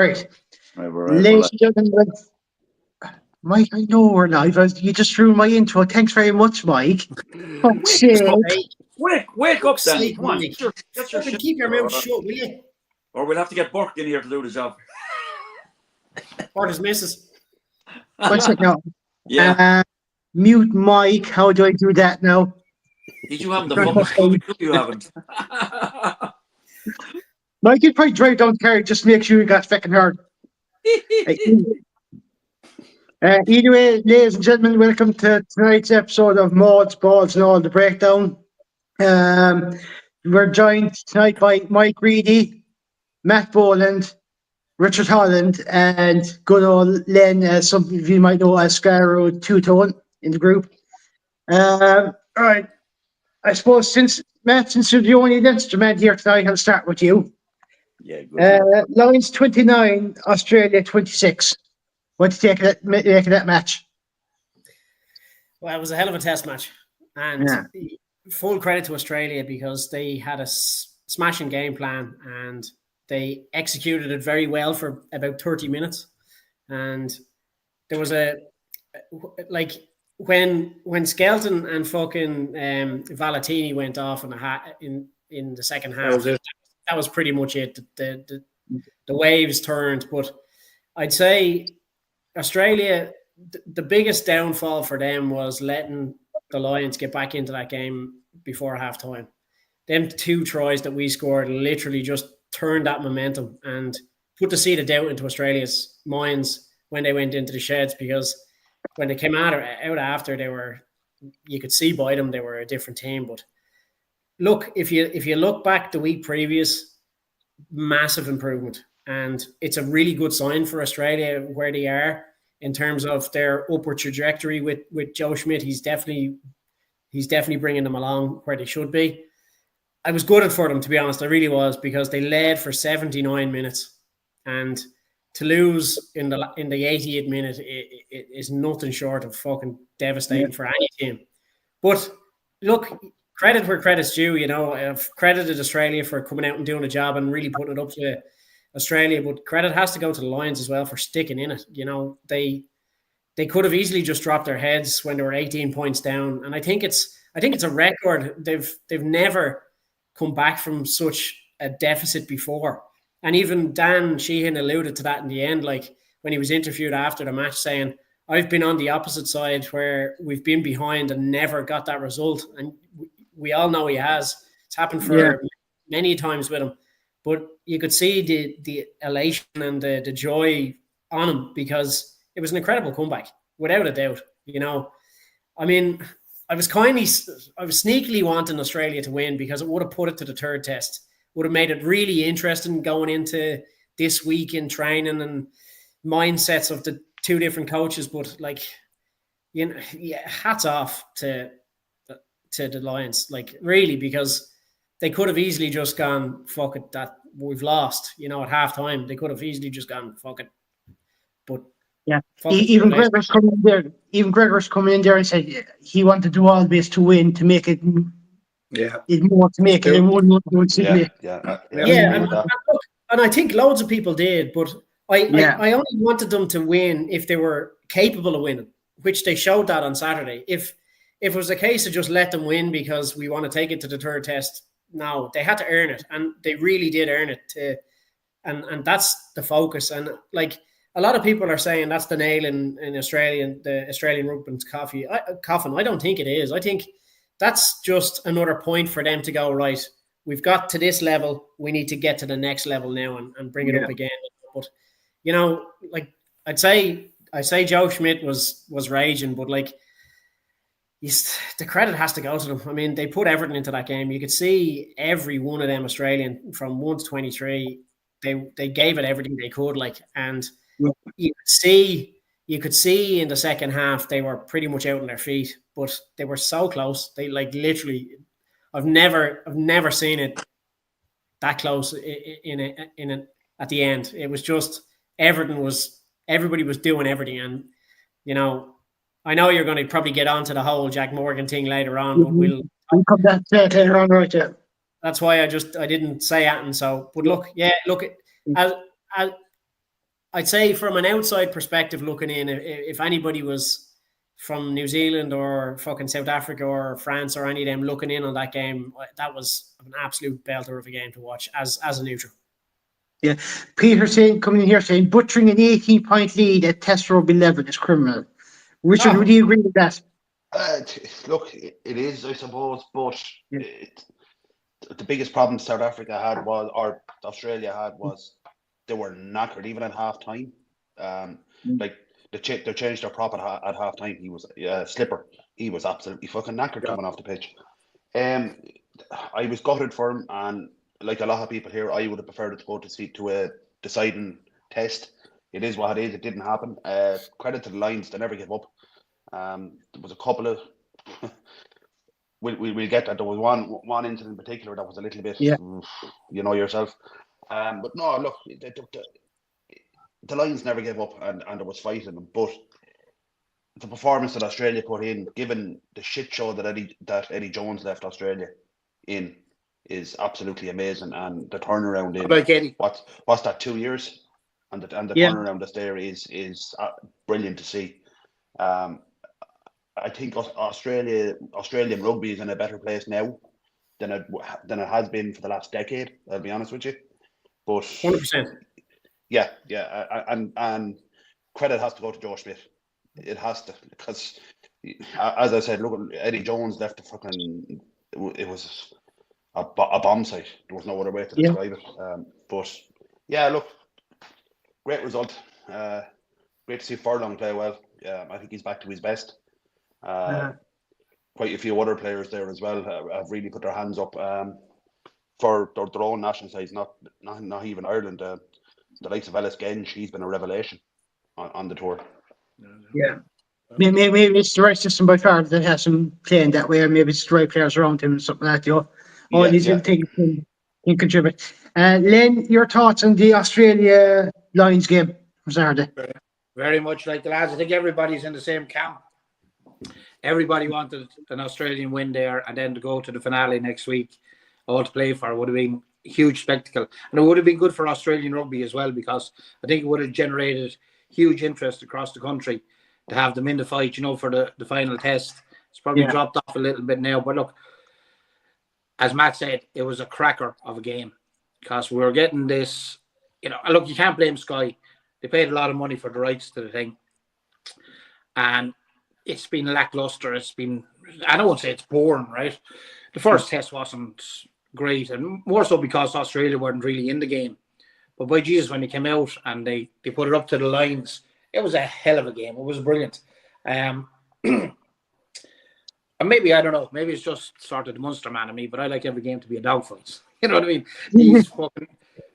right. Right, we're right. Ladies and gentlemen, Mike, I know we're live. You just ruined my intro. Thanks very much, Mike. Fuck's Wake sake. up, Hey, wake up, Danny. sake, Come on, Mike. get your Fucking shit. keep your mouth shut, will you? Or we'll have to get Burke in here to do the job. Or his missus. One second now. Yeah. Mute Mike. How do I do that now? Did you have the fucking Scooby Doo? You haven't. Mike, you'd probably drive down the car just to make sure you got fucking heard. Either way, ladies and gentlemen, welcome to tonight's episode of Mauls, Balls and All the Breakdown. We're joined tonight by Mike Reedy, Matt Boland, Richard Holland, and good old Len, as some of you might know as Scarrow Two-Tone in the group. All right. I suppose since you're the only Leinster man here tonight, I'll start with you. Yeah, good. Lions 29, Australia 26. What do you make of that match? Well, it was a hell of a test match. And full credit to Australia because they had a smashing game plan and they executed it very well for about 30 minutes. And there was when Skelton and fucking Valentini went off in the second half, that was pretty much it. The waves turned. But I'd say Australia, the biggest downfall for them was letting the Lions get back into that game before halftime. Them two tries that we scored literally just turned that momentum and put the seed of doubt into Australia's minds when they went into the sheds, because when they came out after, you could see by them they were a different team. But look, if you look back the week previous, massive improvement. And it's a really good sign for Australia where they are in terms of their upward trajectory with Joe Schmidt. He's definitely bringing them along where they should be. I was gutted for them, to be honest. I really was, because they led for 79 minutes, and to lose in the 88th minute it is nothing short of fucking devastating for any team. But look, credit where credit's due. You know, I've credited Australia for coming out and doing a job and really putting it up to Australia, but credit has to go to the Lions as well for sticking in it. You know, they could have easily just dropped their heads when they were 18 points down, and I think it's a record. They've never come back from such a deficit before. And even Dan Sheehan alluded to that in the end, like when he was interviewed after the match, saying, I've been on the opposite side where we've been behind and never got that result. And we all know he has. It's happened for many times with him. But you could see the elation and the joy on him, because it was an incredible comeback, without a doubt. You know, I mean, I was sneakily wanting Australia to win, because it would have put it to the third test. Would have made it really interesting going into this week in training and mindsets of the two different coaches. But hats off to the Lions, really, because they could have easily just gone, fuck it, that we've lost, at halftime. They could have easily just gone, fuck it. But even Gregor's coming in there. Even Gregor's coming in there and said he wanted to do all this to win, to make it. More to make it. And I think loads of people did, but I only wanted them to win if they were capable of winning, which they showed that on Saturday. If it was a case of just let them win because we want to take it to the third test, no, they had to earn it, and they really did earn it. And that's the focus. And a lot of people are saying that's the nail in the Australian rugby's coffin. I don't think it is. I think that's just another point for them to go, right, we've got to this level, we need to get to the next level now and bring it up again. But, I say Joe Schmidt was raging, but the credit has to go to them. I mean, they put everything into that game. You could see every one of them Australian from 1 to 23, they gave it everything they could, and you could see in the second half they were pretty much out on their feet, but they were so close. They literally, I've never seen it that close at the end. It was just everybody was doing everything. And I know you're going to probably get onto the whole Jack Morgan thing later on, but we'll come back to that later on, right? Yeah. That's why I didn't say it. And so, but look, I'd say from an outside perspective looking in, if anybody was from New Zealand or fucking South Africa or France or any of them looking in on that game, that was an absolute belter of a game to watch as a neutral. Yeah. Peter saying, coming in here saying, butchering an 18-point lead at Test Rugby 11 is criminal. Richard, would you agree with that? Look, it is, I suppose, but the biggest problem South Africa had was, or Australia had, was they were knackered even at half time. Like they changed their prop at half time. He was Slipper. He was absolutely fucking knackered coming off the pitch. I was gutted for him, and like a lot of people here, I would have preferred it to go to a deciding test. It is what it is. It didn't happen. Credit to the Lions; they never gave up. There was a couple of we'll get that. There was one incident in particular that was a little bit, you know yourself. But no, look, the Lions never gave up, and there was fighting them. But the performance that Australia put in, given the shit show that Eddie Jones left Australia in, is absolutely amazing. And the turnaround in about Eddie? What's that, 2 years? And the turnaround that's there is brilliant to see. I think Australian rugby is in a better place now than it has been for the last decade. I'll be honest with you, but 100%. Yeah, and credit has to go to Joe Schmidt. It has to, because as I said, look, Eddie Jones left the fucking. It was a bomb site. There was no other way to describe it. But yeah, look, great result. Great to see Furlong play well. I think he's back to his best. Quite a few other players there as well have really put their hands up for their own national sides, not even Ireland. The likes of Ellis Genge, he's been a revelation on the tour. Yeah. Maybe it's the right system by far that has him playing that way, or maybe it's the right players around him and something like that. All these little things can contribute. Len, your thoughts on the Australia Lions game from Saturday? Very much like the lads. I think everybody's in the same camp. Everybody wanted an Australian win there, and then to go to the finale next week, all to play for, would have been a huge spectacle. And it would have been good for Australian rugby as well, because I think it would have generated huge interest across the country to have them in the fight, for the final test. It's probably dropped off a little bit now. But look, as Matt said, it was a cracker of a game, because we were getting this, look, you can't blame Sky. They paid a lot of money for the rights to the thing. And it's been lackluster. It's been, I don't want to say it's boring, right? The first test wasn't great, and more so because Australia weren't really in the game. But by Jesus, when they came out and they put it up to the Lions, it was a hell of a game. It was brilliant. And maybe, I don't know, maybe it's just sort of the Munster man in me, but I like every game to be a dogfight. You know what I mean? These fucking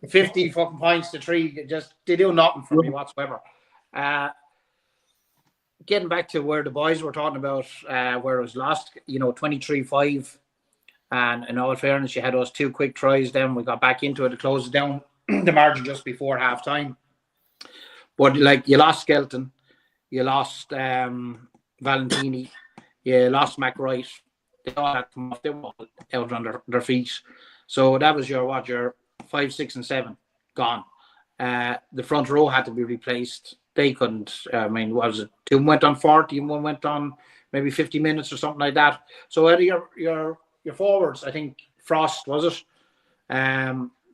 50 fucking points to 3, they do nothing for me whatsoever. Getting back to where the boys were talking about, where it was lost, 23-5. And in all fairness, you had those 2 quick tries. Then we got back into it to close it down the margin just before half time. But you lost Skelton, you lost Valentini, you lost McWright. They all had to come off. They were all out on their feet. So that was your 5, 6, and 7 gone. The front row had to be replaced. They couldn't. What was it? 2 went on 40, and 1 went on maybe 50 minutes or something like that. So out of your forwards, I think Frost, was it?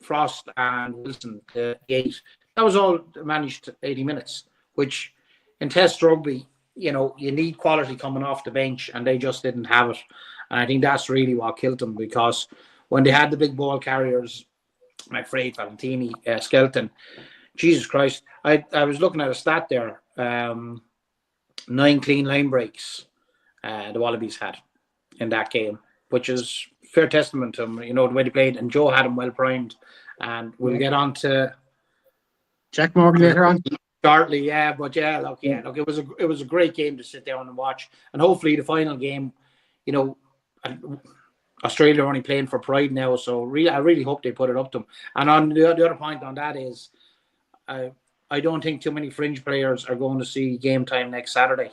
Frost and Wilson, the 8. That was all managed 80 minutes, which in Test rugby, you need quality coming off the bench, and they just didn't have it. And I think that's really what killed them, because when they had the big ball carriers, McFreight, Valentini, Skelton, Jesus Christ, I was looking at a stat there, 9 clean line breaks the Wallabies had in that game, which is fair testament to them, the way they played, and Joe had them well primed. And we'll get on to Jack Morgan later on. Shortly, look, it was a great game to sit down and watch, and hopefully the final game, Australia are only playing for pride now, so I really hope they put it up to them. And on the other point on that is, I don't think too many fringe players are going to see game time next Saturday,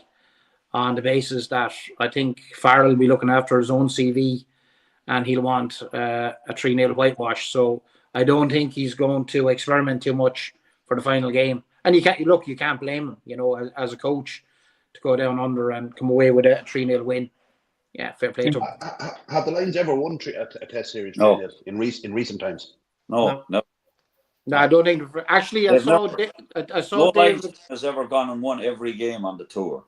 on the basis that I think Farrell will be looking after his own CV, and he'll want a 3-0 whitewash. So I don't think he's going to experiment too much for the final game. And you can't blame him, you know, as a coach to go down under and come away with a 3-0 win. Yeah, fair play to him. Have the Lions ever won a test series No. in recent times? No. No, I don't think. Actually, I They've saw No Lions David. has ever gone and won every game on the tour.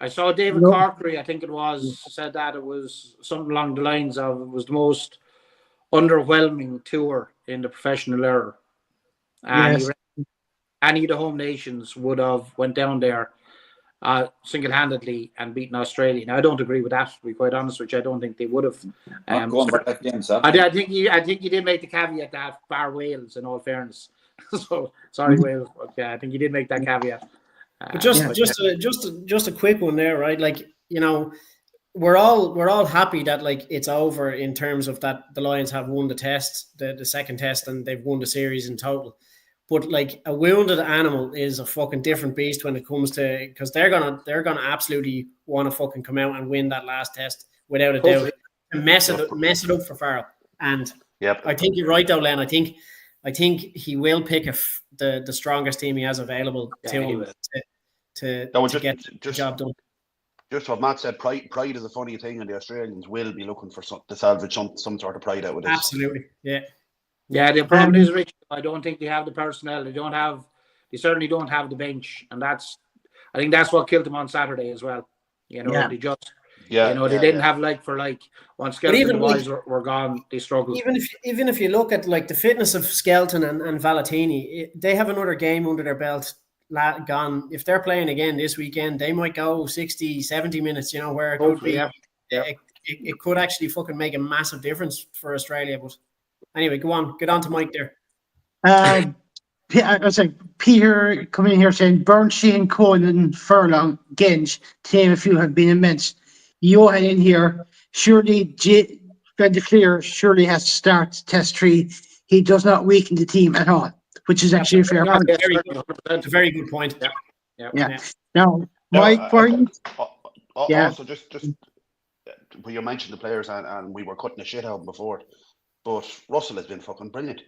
I saw David No. Corkery, I think it was, said that it was something along the lines of it was the most underwhelming tour in the professional era. And Yes. any of the home nations would have went down there single-handedly and beaten Australia. Now, I don't agree with that, to be quite honest, which I don't think they would have. Not going back that game, I think you did make the caveat that bar Wales, in all fairness. So sorry, Wales, but yeah, I think you did make that caveat. But just a quick one there, right? Like, you know, we're all happy that like it's over in terms of that the Lions have won the test, the second test, and they've won the series in total. But like a wounded animal is a fucking different beast when it comes to, because they're gonna absolutely want to fucking come out and win that last test without a doubt, and mess it up for Farrell. And I think you're right though, Len. I think he will pick the strongest team he has available to him to get the job done. Just what Matt said, pride is a funny thing, and the Australians will be looking for to salvage some sort of pride out of this. Absolutely, yeah. Yeah, the problem is, Rich, I don't think they have the personnel. They certainly don't have the bench, and I think that's what killed them on Saturday as well. You know, they just, they didn't have like for like. Once Skelton and the boys were gone, they struggled. Even if you look at like the fitness of Skelton and Valentini, they have another game under their belt gone. If they're playing again this weekend, they might go 60, 70 minutes, you know, where it could be. It could actually fucking make a massive difference for Australia, but. Anyway, get on to Mike there. I was like Peter coming in here saying Bernstein, Conan, Furlong, Genge, to name a few, have been immense. Johan in here, surely Clear surely has to start test 3. He does not weaken the team at all, which is actually a fair point. It's a very good point. Yeah. Now, Mike, also just when you mentioned the players and we were cutting the shit out before. But Russell has been fucking brilliant.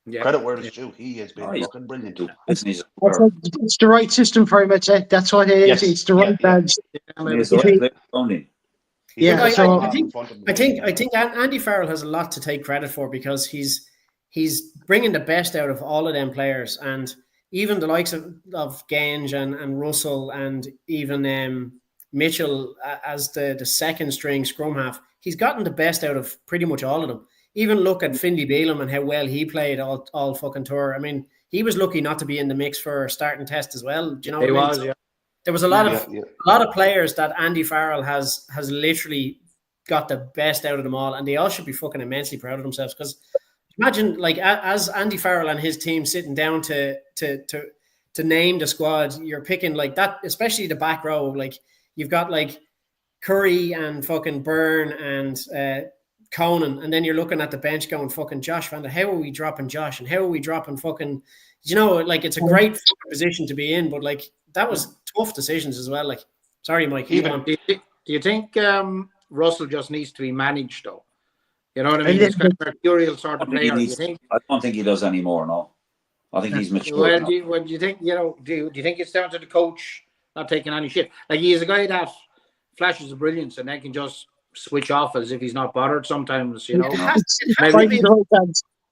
Yeah. Credit where it's due. He has been fucking brilliant. It's the right system for him, I'd say. That's what it is. Yes. It's the right badge. I think Andy Farrell has a lot to take credit for because he's bringing the best out of all of them players, and even the likes of Genge and Russell and even Mitchell as the second string scrum half. He's gotten the best out of pretty much all of them. Even look at Finlay Bealham and how well he played all fucking tour. I mean, he was lucky not to be in the mix for a starting test as well. Do you know what I mean? So there was a lot of players that Andy Farrell has literally got the best out of them all, and they all should be fucking immensely proud of themselves. Because imagine, like, as Andy Farrell and his team sitting down to name the squad, you're picking like that, especially the back row. Like you've got like Curry and fucking Byrne and Conan, and then you're looking at the bench going fucking Josh Van Der. How are we dropping Josh? And how are we dropping fucking? You know, like it's a great position to be in, but like that was tough decisions as well. Like, sorry, Mike. Do you think Russell just needs to be managed though? You know what I mean? He's kind of a mercurial sort of player. I don't think he does anymore. No, I think he's mature. Well, do you think? You know, do you think it's down to the coach not taking any shit? Like he's a guy that flashes of brilliance and then can just switch off as if he's not bothered sometimes, you know.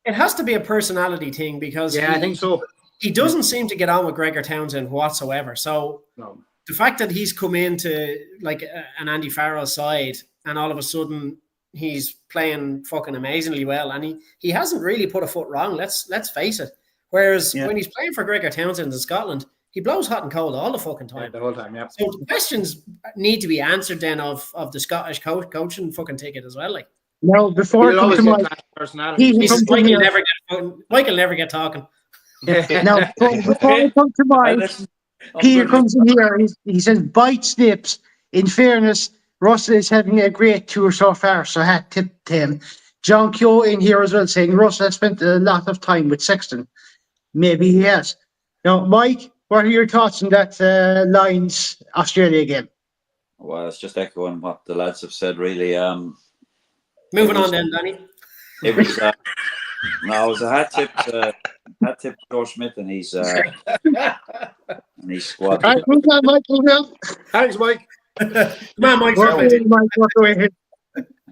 It has to be a personality thing because I think so. He doesn't seem to get on with Gregor Townsend whatsoever. So the fact that he's come into like an Andy Farrell side and all of a sudden he's playing fucking amazingly well and he hasn't really put a foot wrong. Let's face it. Whereas when he's playing for Gregor Townsend in Scotland, he blows hot and cold all the fucking time. The whole time, yeah. So the questions need to be answered then of the Scottish coaching fucking ticket as well. Like, no, before it comes to Michael never get talking. Now, before I come to Mike, Peter comes in here. He says, bite snips. In fairness, Russell is having a great tour so far, so hat tip to him. John Keogh in here as well saying Russell has spent a lot of time with Sexton. Maybe he has. Now, Mike, what are your thoughts on that Lions Australia game? Well, it's just echoing what the lads have said, really. Moving on then, Danny. It was it was a hat tip to hat tip to Joe Schmidt and his squad. All right, move on, Mike. Move on. Thanks, Mike. Come on, Mike. Work away, Mike. Work away.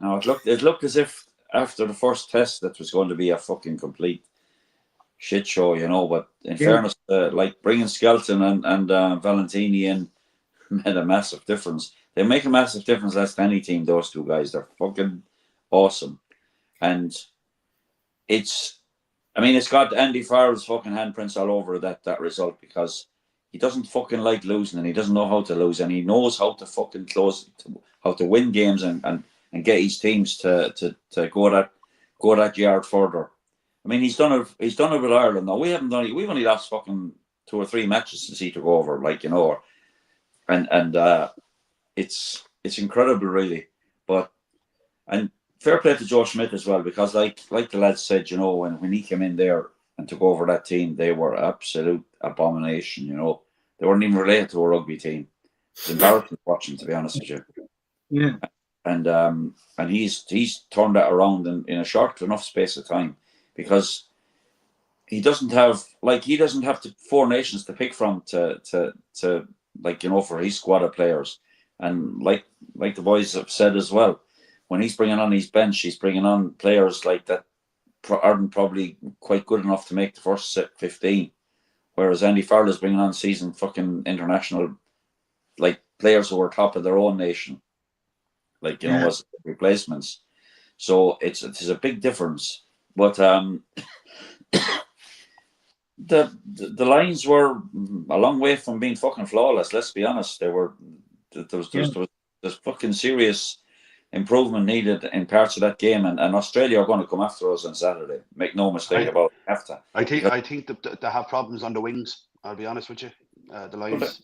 No, it looked as if after the first test that was going to be a fucking complete shit show, you know. But in fairness, like bringing Skelton and Valentini in made a massive difference. They make a massive difference less than any team. Those two guys, they're fucking awesome, and it's got Andy Farrell's fucking handprints all over that result because he doesn't fucking like losing and he doesn't know how to lose and he knows how to fucking how to win games and get his teams to go that yard further. I mean, he's done it with Ireland. Now we've only lost fucking 2 or 3 matches since he took over, like, you know, and it's incredible, really. But and fair play to Joe Schmidt as well, because like the lads said, you know, when he came in there and took over that team, they were absolute abomination. You know, they weren't even related to a rugby team. It's embarrassing watching, to be honest with you. Yeah. And he's turned that around in a short enough space of time, because he doesn't have the 4 nations to pick from to like, you know, for his squad of players. And like the boys have said as well, when he's bringing on his bench, he's bringing on players like that aren't probably quite good enough to make the first 15. Whereas Andy Farrell is bringing on seasoned fucking international, like, players who are top of their own nation, like, you know, as replacements. So it's a big difference. But the lines were a long way from being fucking flawless. Let's be honest. There's fucking serious improvement needed in parts of that game, and Australia are going to come after us on Saturday. Make no mistake about it. Have to. I think that they have problems on the wings. I'll be honest with you. The lines.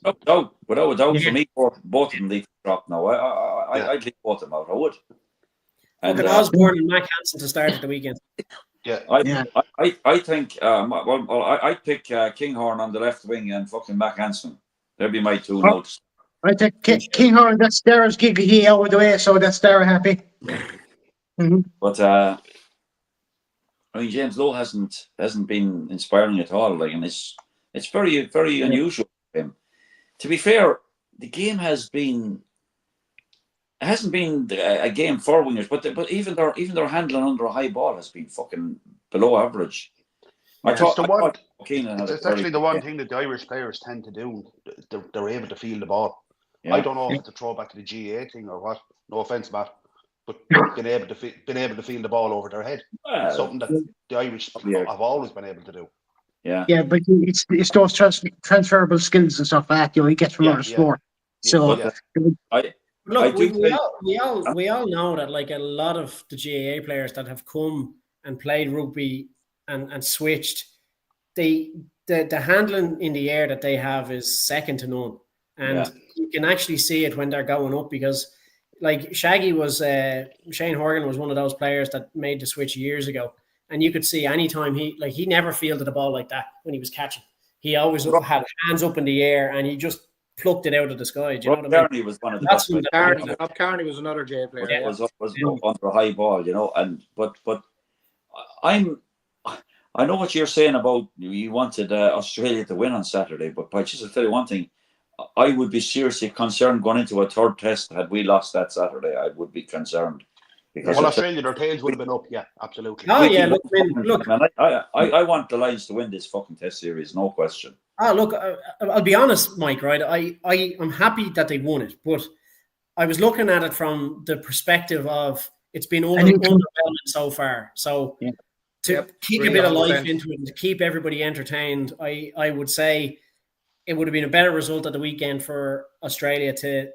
Without a doubt, for me, both of them need to drop now. I'd leave both of them out. I would. And Osborne and Mac Hansen to start at the weekend. Yeah, I think. I'd pick Kinghorn on the left wing and fucking Mac Hansen. There'd be my 2 notes. I think Kinghorn, that's Dara's gig. He out of the way, so that's Dara happy. Mm-hmm. But I mean, James Lowe hasn't been inspiring at all. Like, and it's very, very unusual for him. To be fair, the game hasn't been a game for wingers, but even their handling under a high ball has been fucking below average. It's actually the one thing that the Irish players tend to do. They're able to feel the ball. Yeah. I don't know if it's a throwback to the GA thing or what. No offense, Matt, but being able to feel the ball over their head. It's something that the Irish have always been able to do. Yeah, but it's those transferable skills and stuff like that you get from other sport. So we all know that, like, a lot of the GAA players that have come and played rugby and switched, the handling in the air that they have is second to none. And you can actually see it when they're going up, because, like, Shane Horgan was one of those players that made the switch years ago. And you could see anytime he never fielded the ball like that when he was catching. He always had hands up in the air and he just plucked it out of the sky. Do you know what I mean? Was one of the best. Rob Carney was another J player. Yeah. Was under a high ball, you know. And but I know what you're saying about you wanted Australia to win on Saturday, but just to tell you one thing, I would be seriously concerned going into a third test. Had we lost that Saturday, I would be concerned. Because Australia, their tails would have been up, yeah, absolutely. Oh yeah, look. Man, I want the Lions to win this fucking test series, no question. Oh look, I'll be honest, Mike. Right, I'm happy that they won it, but I was looking at it from the perspective of it's been underwhelming so far. So to keep a bit of life into it and to keep everybody entertained, I would say it would have been a better result at the weekend for Australia to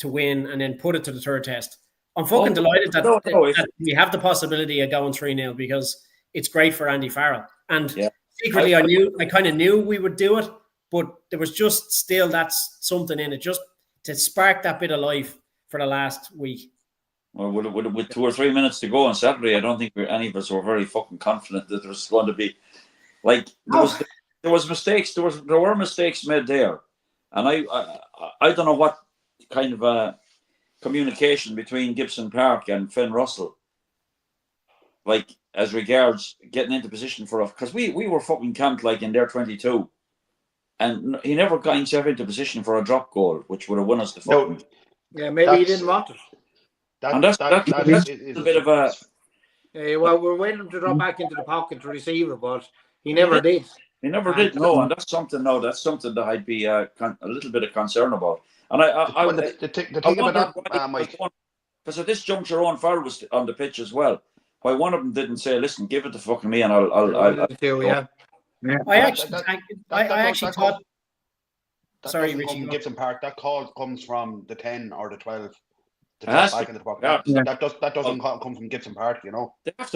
win and then put it to the third test. I'm fucking delighted that we have the possibility of going 3-0 because it's great for Andy Farrell. And secretly, I kind of knew we would do it, but there was just still that's something in it, just to spark that bit of life for the last week. Well, with 2 or 3 minutes to go on Saturday, I don't think any of us were very fucking confident that there was going to be, like, there was mistakes. There were mistakes made there, and I don't know what kind of communication between Gibson Park and Finn Russell. Like, as regards getting into position for us, because we were fucking camped like in their 22, and he never got himself into position for a drop goal, which would have won us the fucking. Yeah, maybe he didn't want it. And that's a little bit of a. Well, we're waiting to drop back into the pocket to receive it, but he never did. He never did, no, and that's something. No, that's something that I'd be a little bit of concern about. And the thing about that, Mike, because at this juncture, Owen Farrell was on the pitch as well. Why one of them didn't say, "Listen, give it to fucking me," and I'll yeah. I actually thought. Sorry, Richie. From Gibson Park, that call comes from the 10 or the 12 to It has back to. into the pocket. Yeah. That doesn't come from Gibson Park, you know. They have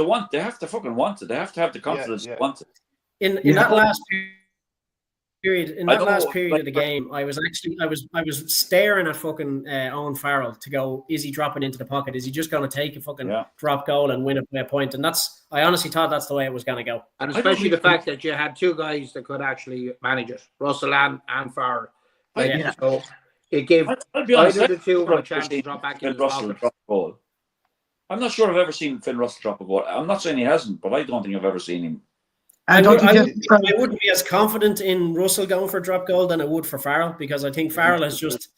to fucking want it. They have to have the confidence to want it. In that last period, of the game, I was staring at fucking Owen Farrell to go, is he dropping into the pocket? Is he just going to take a fucking drop goal and win it by a point? And I honestly thought that's the way it was going to go. And especially the fact that you had two guys that could actually manage it, Russell and Farrell. So it gave either the two a chance to drop back into the pocket. I'm not sure I've ever seen Finn Russell drop a goal. I'm not saying he hasn't, but I don't think I've ever seen him. I wouldn't be as confident in Russell going for a drop goal than I would for Farrell, because I think Farrell has just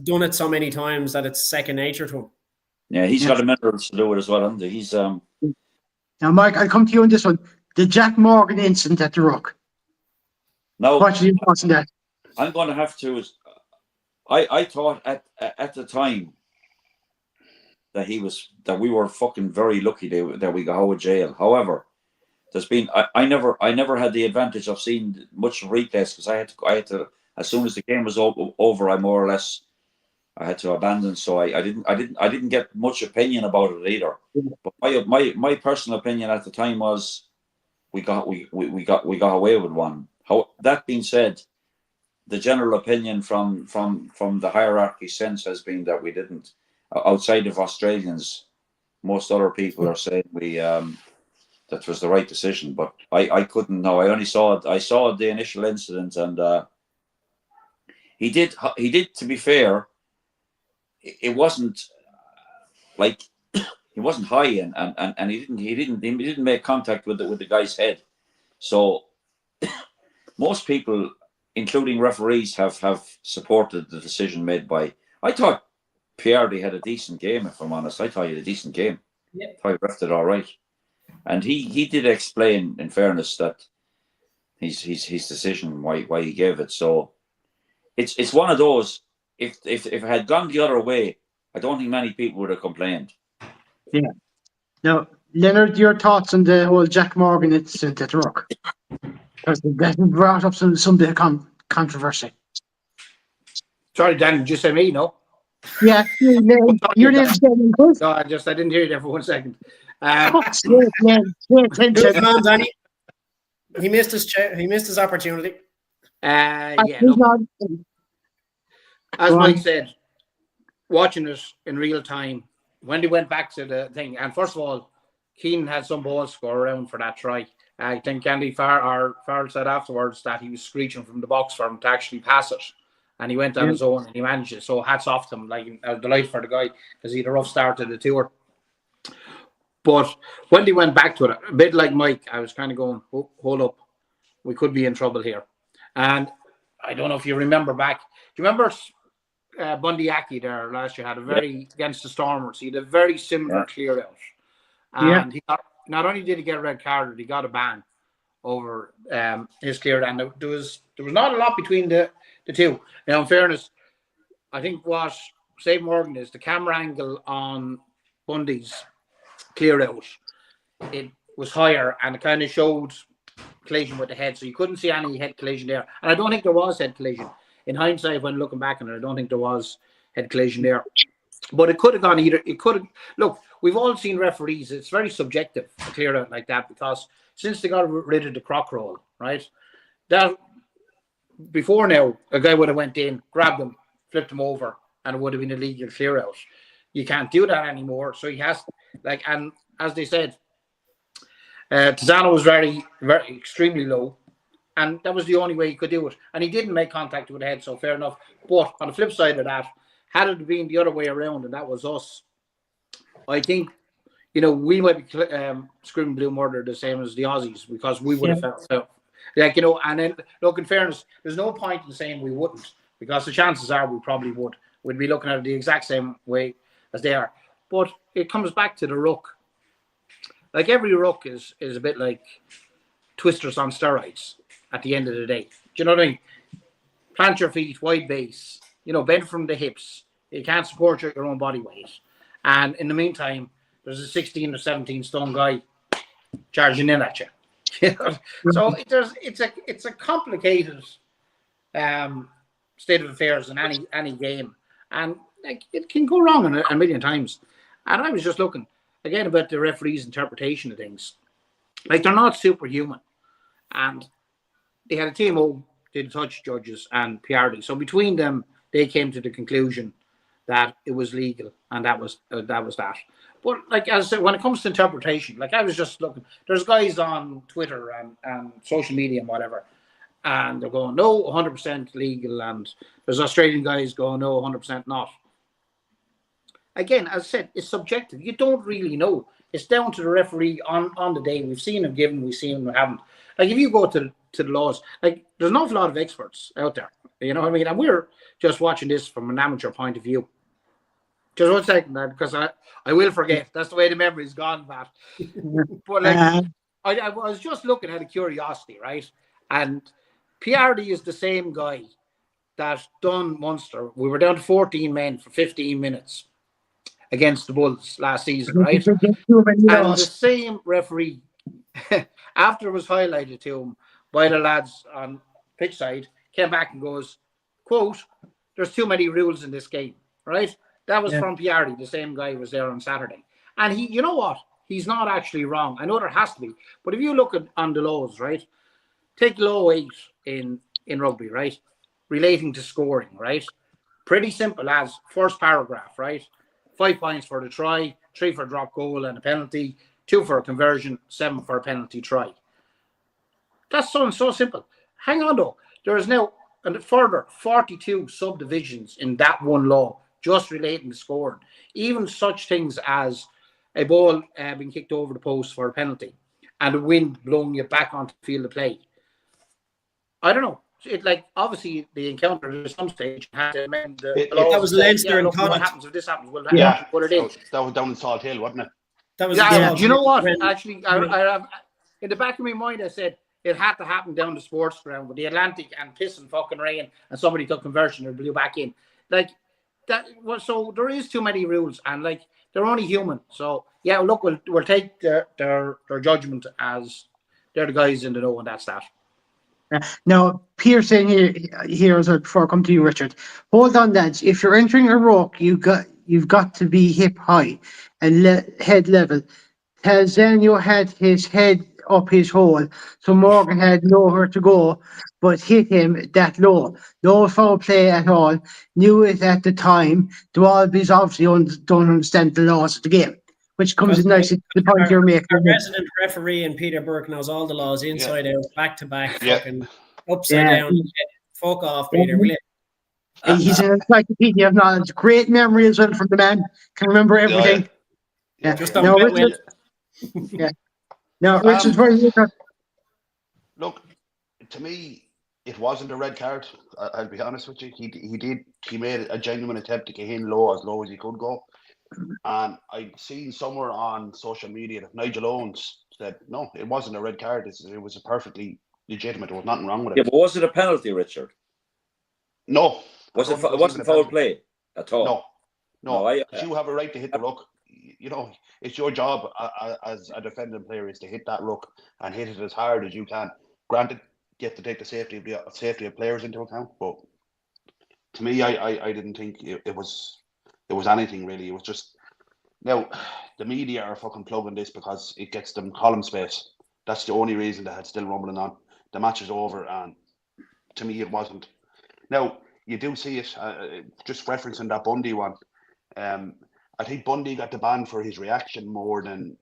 done it so many times that it's second nature to him. Yeah, he's got the minerals to do it as well, hasn't he? He's Now, Mike, I'll come to you on this one. The Jack Morgan incident at the Rock. No, what's your thoughts on that? I'm going to have to. I thought at the time that we were fucking very lucky that we got out of jail. However, there's been I never had the advantage of seeing much replays, because I had to as soon as the game was over, I more or less I had to abandon. So I didn't get much opinion about it either. But my personal opinion at the time was we got away with one. That being said, the general opinion from the hierarchy since has been that we didn't. Outside of Australians, most other people are saying that was the right decision, but I couldn't know. I saw the initial incident, and he did. To be fair, it wasn't like he wasn't high, and he didn't make contact with the guy's head. So most people, including referees, have supported the decision made by. I thought Piardi had a decent game. If I'm honest, I thought he had a decent game. Yeah. I thought he refed it all right. And he did explain, in fairness, that his decision why he gave it. So it's one of those. If it had gone the other way, I don't think many people would have complained. Yeah. Now, Leonard, your thoughts on the whole Jack Morgan incident at the Rock? Because that brought up some bit of controversy. Sorry, Dan, did you say me? No. Yeah, your name's Danny. No, I didn't hear you there for 1 second. Good man, Danny. He missed his opportunity. Look, as Mike said, watching it in real time, when they went back to the thing, and first of all, Keenan had some balls to go around for that try. I think Andy Farrell said afterwards that he was screeching from the box for him to actually pass it. And he went on his own and he managed it. So hats off to him. Like, I was delighted for the guy, because he had a rough start to the tour. But when they went back to it, a bit like Mike, I was kind of going, oh, hold up. We could be in trouble here. And I don't know if you remember back. Do you remember Bundy Aki there last year had a very, against the Stormers, he had a very similar clear out. And he got, not only did he get a red card, he got a ban over his clear. And there was not a lot between the two. Now, in fairness, I think what saved Morgan is the camera angle on Bundy's clear out. It was higher and it kind of showed collision with the head, so you couldn't see any head collision there. And I don't think there was head collision. In hindsight, when looking back on it, I don't think there was head collision there. But it could have gone either. It could have. Look, we've all seen referees. It's very subjective to clear out like that, because since they got rid of the croc roll, right? That before now, a guy would have went in, grabbed him, flipped him over, and it would have been a legal clear out. You can't do that anymore. So he has, like, and as they said, Tizano was very, very extremely low, and that was the only way he could do it. And he didn't make contact with the head, so fair enough. But on the flip side of that, had it been the other way around, and that was us, I think you know, we might be screaming blue murder the same as the Aussies because we would have felt so. Like, you know, and then look, in fairness, there's no point in saying we wouldn't because the chances are we probably would. We'd be looking at it the exact same way as they are. But it comes back to the ruck. Like every ruck is a bit like twisters on steroids at the end of the day. Do you know what I mean? Plant your feet, wide base, you know, bend from the hips. You can't support your own body weight. And in the meantime, there's a 16 or 17 stone guy charging in at you. So it's a complicated state of affairs in any game, and like it can go wrong a million times. And I was just looking again about the referee's interpretation of things. Like they're not superhuman, and they had a team of did touch judges and PRD. So between them, they came to the conclusion that it was legal, and that was that. But like as I said, when it comes to interpretation, like I was just looking, there's guys on Twitter and social media and whatever, and they're going, no, 100% legal, and there's Australian guys going, no, 100% not. Again, as I said, it's subjective. You don't really know. It's down to the referee on the day. We've seen him given, we've seen him haven't. Like if you go to the laws, like there's an awful lot of experts out there. You know what I mean? And we're just watching this from an amateur point of view. Just 1 second, because I will forget. That's the way the memory's gone, Pat. But like, I was just looking out of curiosity, right? And PRD is the same guy that done Munster. We were down to 14 men for 15 minutes against the Bulls last season, right? And the same referee, after it was highlighted to him by the lads on pitch side, came back and goes, quote, there's too many rules in this game, right? That was from Piardi, the same guy who was there on Saturday. And he, you know what? He's not actually wrong. I know there has to be. But if you look at on the laws, right? Take law 8 in rugby, right? Relating to scoring, right? Pretty simple as first paragraph, right? 5 points for the try, 3 for a drop goal and a penalty, 2 for a conversion, 7 for a penalty try. That's so simple. Hang on though. There is now a further 42 subdivisions in that one law just relating to scoring. Even such things as a ball being kicked over the post for a penalty and the wind blowing you back onto the field of play. I don't know. It like obviously the encounter at some stage had to amend the law. That was Leinster and Connacht. What happens if this happens? Well, put it in. That was down in Salt Hill, wasn't it? That was Do you know what? Actually, I have in the back of my mind, I said it had to happen down the sports ground with the Atlantic and piss and fucking rain, and somebody took conversion and blew back in. Like that was so. There is too many rules, and like they're only human. So yeah, look, we'll take their judgment as they're the guys in the know, and that's that. Now, Pearson here as before I come to you, Richard. Hold on, lads. If you're entering a rock, you've got to be hip high and head level. Tazzano had his head up his hole, so Morgan had nowhere to go but hit him that low. No foul play at all. Knew it at the time. The Wallabies obviously don't understand the laws of the game, which comes in nicely to the point you're making. Our resident referee and Peter Burke knows all the laws inside out, back to back, fucking upside down. Fuck off, Peter. He's an encyclopedia of knowledge. Great memory as well from the man. Can remember everything. Just now, Richard, Now, Richard's very good. Look, to me, it wasn't a red card. I'll be honest with you. He made a genuine attempt to get in low as he could go. And I'd seen somewhere on social media that Nigel Owens said, no, it wasn't a red card. It was a perfectly legitimate. There was nothing wrong with it. Yeah, but was it a penalty, Richard? No. It wasn't foul play at all? No. You have a right to hit the ruck. You know, it's your job as a defending player is to hit that ruck and hit it as hard as you can. Granted, you have to take the safety of players into account, but to me, I didn't think it was anything really. It was just, now the media are fucking plugging this because it gets them column space. That's the only reason that it's still rumbling on. The match is over, and to me, it wasn't. Now you do see it. Just referencing that Bundy one. I think Bundy got the ban for his reaction more than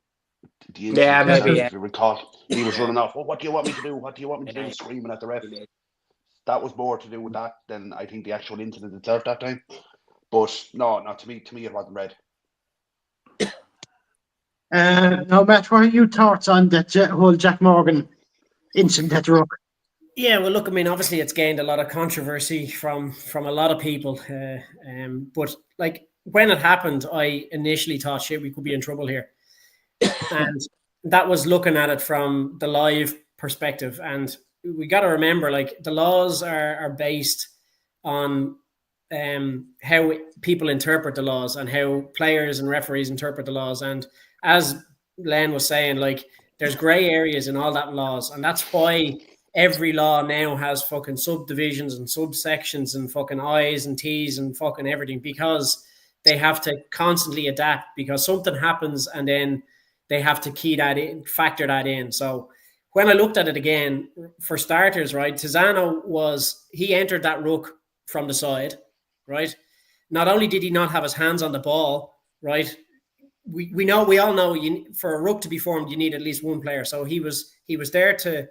the incident. Yeah, maybe. If you recall, he was running off. What do you want me to do? What do you want me to do? Screaming at the ref. That was more to do with that than I think the actual incident itself that time. But no, to me it wasn't red. Now, Matt, what are your thoughts on that whole Jack Morgan incident at Rook? Yeah, well, look, I mean, obviously, it's gained a lot of controversy from a lot of people. But like when it happened, I initially thought, shit, we could be in trouble here, and that was looking at it from the live perspective. And we got to remember, like the laws are based on how people interpret the laws and how players and referees interpret the laws. And as Len was saying, like there's gray areas in all that laws, and that's why every law now has fucking subdivisions and subsections and fucking I's and T's and fucking everything, because they have to constantly adapt because something happens and then they have to key that in, factor that in. So when I looked at it again, for starters, right, Tiziano he entered that ruck from the side, right? Not only did he not have his hands on the ball, right? We all know for a ruck to be formed, you need at least one player. So he was there to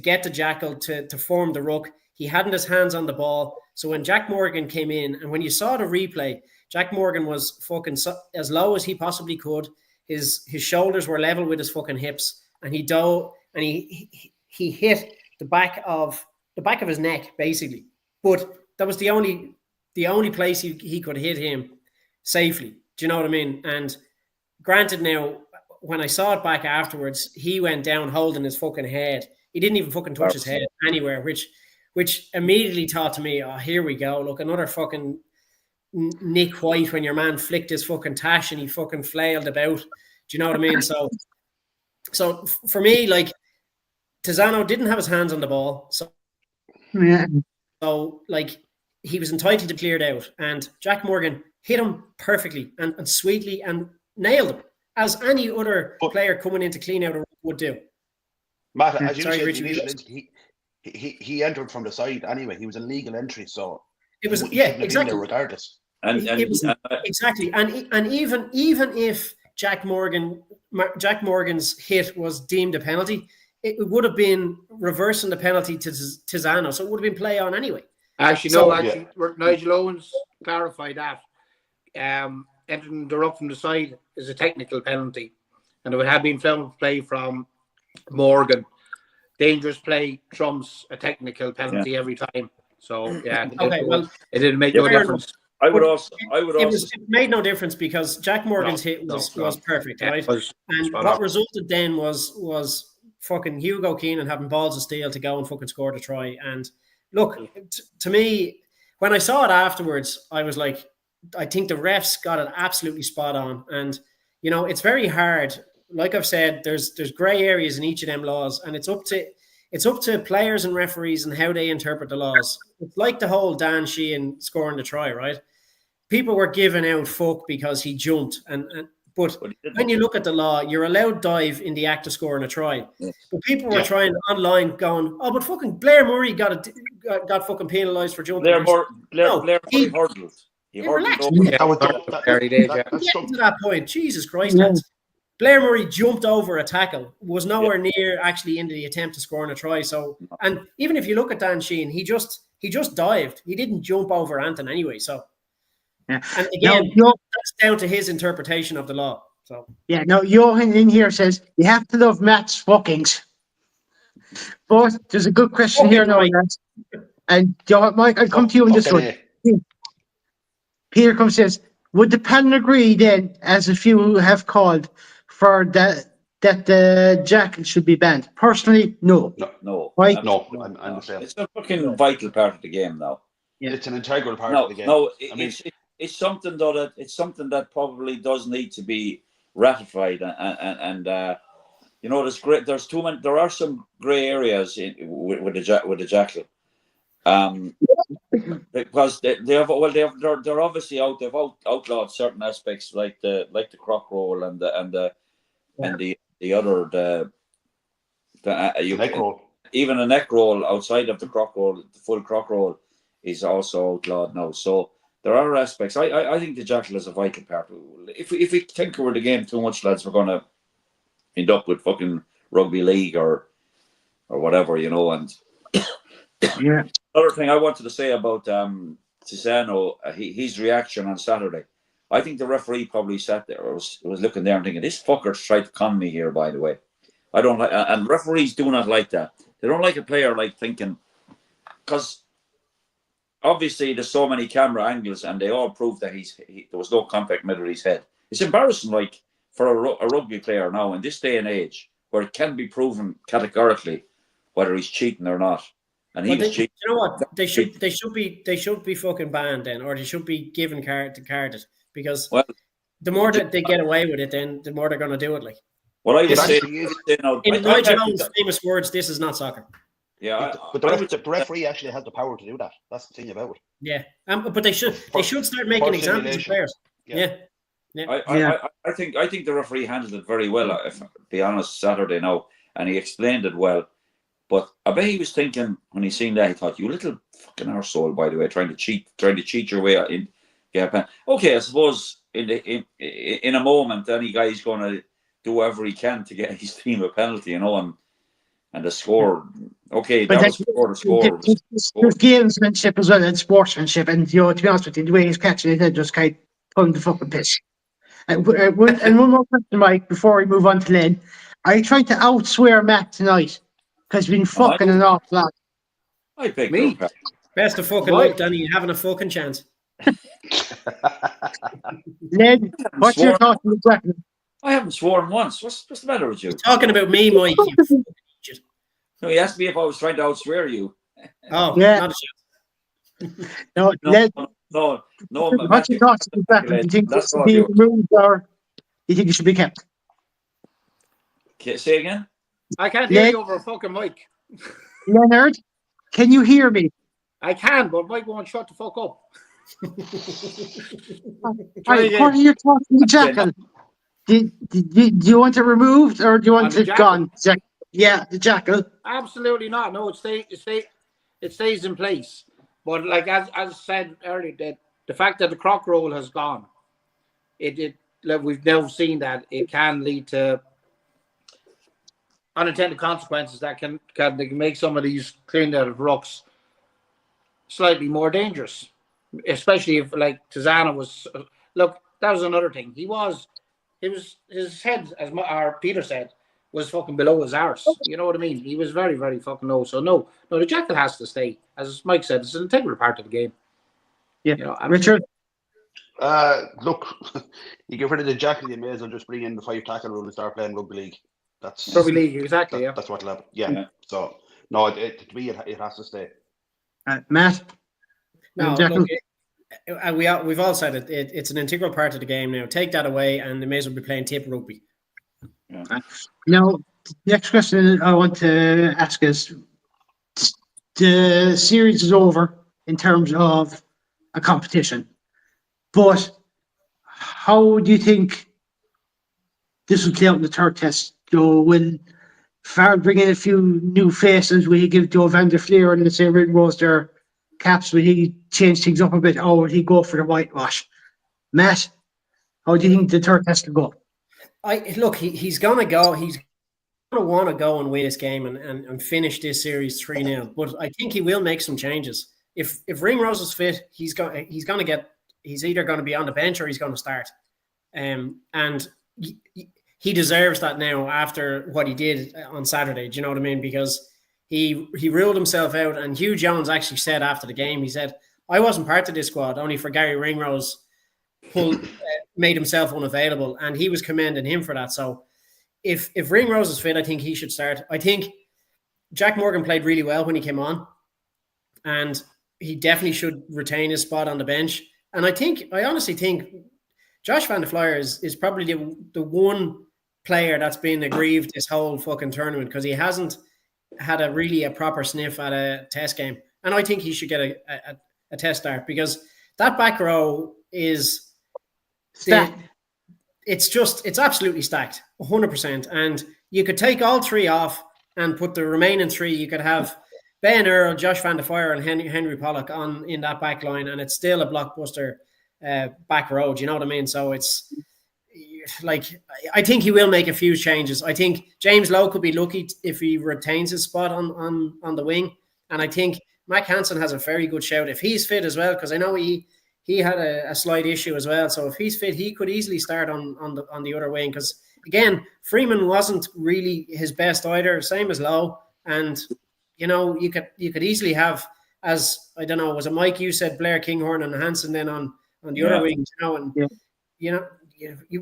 get the jackal to form the ruck. He hadn't his hands on the ball. So when Jack Morgan came in, and when you saw the replay, Jack Morgan was fucking as low as he possibly could. His shoulders were level with his fucking hips, and he dove and he hit the back of his neck basically. But that was the only place he could hit him safely. Do you know what I mean? And granted, now when I saw it back afterwards, he went down holding his fucking head. He didn't even fucking touch his head anywhere, which immediately thought to me, oh, here we go. Look, another fucking Nick White when your man flicked his fucking tash and he fucking flailed about. Do you know what I mean? So for me, like, Tiziano didn't have his hands on the ball. So like, he was entitled to clear it out. And Jack Morgan hit him perfectly and sweetly and nailed him, as any other player coming in to clean out a would do. Matt, as you said, he entered from the side anyway. He was a legal entry, so it was exactly regardless. And exactly, and even if Jack Morgan's hit was deemed a penalty, it would have been reversing the penalty to Tiziano, so it would have been play on anyway. Actually, Nigel Owens clarified that entering the ruck from the side is a technical penalty, and it would have been foul play from Morgan. Dangerous play trumps a technical penalty every time. So it didn't make no difference. It made no difference because Jack Morgan's hit was perfect, right? And what resulted then was fucking Hugo Keenan having balls of steel to go and fucking score the try. And look, to me, when I saw it afterwards, I was like, I think the refs got it absolutely spot on. And you know, it's very hard. Like I've said, there's grey areas in each of them laws, and it's up to players and referees and how they interpret the laws. It's like the whole Dan Sheehan scoring the try, right? People were giving out fuck because he jumped, but when you look at the law, you're allowed dive in the act of scoring a try. Yes. But people were trying online, going, "Oh, but fucking Blair Murray got fucking penalised for jumping." Blair Murray hurdled. He relaxed. To that point, Jesus Christ, lads. Blair Murray jumped over a tackle, was nowhere near actually into the attempt to score on a try. So, and even if you look at Dan Sheehan, he just dived. He didn't jump over Anton anyway. So, and again, that's down to his interpretation of the law. So, Johan in here says you have to love Matt's fuckings. But there's a good question here now, lads. And Mike, I'll come to you on this one. Peter says, would the panel agree then, as a few have called, for that the jackal should be banned? Personally, no. No. Right? No, I'm the same. It's a fucking vital part of the game now. Yeah. It's an integral part of the game. No, it's something that probably does need to be ratified, and you know, there's too many. There are some grey areas with the jackal. Because they're obviously they've outlawed certain aspects like the croc roll and the other neck roll. Even a neck roll outside of the croc roll, the full croc roll is also outlawed now. So there are aspects. I think the jackal is a vital part. If we tinker with the game too much, lads, we're going to end up with fucking rugby league or whatever, you know. And Another thing I wanted to say about Tiziano, his reaction on Saturday I think the referee probably sat there or was looking there and thinking, this fucker's tried to con me here, by the way. I don't like, and referees do not like that. They don't like a player like thinking, because obviously there's so many camera angles and they all prove that there was no contact made with his head. It's embarrassing, like, for a rugby player now in this day and age where it can be proven categorically whether he's cheating or not. And he was cheating. You know what? They should be fucking banned then, or they should be given carded, because the more that they get away with it, then the more they're going to do it. Like, what I would say, in Nigel Owens' famous words, "This is not soccer." Yeah, but the referee actually has the power to do that. That's the thing about it. Yeah, but they should start making examples of players. Yeah. I think the referee handled it very well. If to be honest, Saturday now, and he explained it well. But I bet he was thinking when he seen that, he thought, "You little fucking arsehole, by the way, trying to cheat your way in." Yeah, okay, I suppose in a moment, any guy's going to do whatever he can to get his team a penalty, you know, and the score. Okay, but that was the score. There's gamesmanship as well and sportsmanship, and to be honest with you, the way he's catching it, just kind of pulling the fucking piss. And one more question, Mike, before we move on to Lynn. Are you trying to outswear Matt tonight? Because he's been fucking an awful lot. I picked me. Best of fucking luck, Danny. You're having a fucking chance. Lynn, what's your thoughts on the bracket? I haven't sworn once. What's the matter with you? You're talking about me, Mike. You fucking idiot. No, he asked me if I was trying to outswear you. Oh, yeah. Not a chance. No, Lynn, no. what's your thoughts on the bracket? Do you think this should be removed, or do you think it should be kept? Say again? I can't hear you over a fucking mic. Leonard, can you hear me? I can, but Mike won't shut the fuck up. Right, what are your thoughts on the jackal? Do you want it removed, or do you want it gone? Yeah, the jackal. Absolutely not. No, it stays in place. But like as said earlier, that the fact that the croc roll has gone, like we've now seen that it can lead to unintended consequences that can make some of these cleaned out of rucks slightly more dangerous, especially if like Tizana was. Look, that was another thing. His head, as our Peter said, was fucking below his arse. You know what I mean? He was very, very fucking low. So no, the jackal has to stay. As Mike said, it's an integral part of the game. Yeah, you know, Richard. Look, you get rid of the jackal, you may as well just bring in the 5 tackle rule and start playing rugby league. That's rugby league, exactly. That's what'll happen. Yeah. So no, to me, it has to stay. Matt. No, look, we've all said it. It's an integral part of the game now. Take that away, and they may as well be playing tip rugby. Yeah. Now, the next question I want to ask is: the series is over in terms of a competition, but how do you think this will play out in the third test? So, will Farrell bring in a few new faces? Will he give Joe Van der Fleer and let's say Ringrose their caps? Will he change things up a bit, or will he go for the whitewash? Matt, how do you think the third test will go? He's gonna go. He's gonna want to go and win this game and finish this series 3-0. But I think he will make some changes. If Ringrose is fit, he's either going to be on the bench or he's going to start. And he deserves that now after what he did on Saturday. Do you know what I mean? Because he ruled himself out. And Hugh Jones actually said after the game, he said, "I wasn't part of this squad, only for Gary Ringrose made himself unavailable," and he was commending him for that. So if Ringrose is fit, I think he should start. I think Jack Morgan played really well when he came on, and he definitely should retain his spot on the bench. And I honestly think Josh Van der Fleer is probably the one player that's been aggrieved this whole fucking tournament, because he hasn't had a proper sniff at a test game. And I think he should get a test start, because that back row is stacked. It's absolutely stacked, 100%. And you could take all 3 off and put the remaining 3. You could have Ben Earl, Josh Van der Fleer, and Henry Pollock in that back line, and it's still a blockbuster back row. Do you know what I mean? So it's like, I think he will make a few changes. I think James Lowe could be lucky if he retains his spot on the wing, and I think Mac Hansen has a very good shout if he's fit as well, because I know he he had a slight issue as well. So if he's fit, he could easily start on the other wing because again, Freeman wasn't really his best either. Same as Lowe, and you could easily have, as I don't know, was it Mike? You said Blair Kinghorn and Hansen then on the other wings, and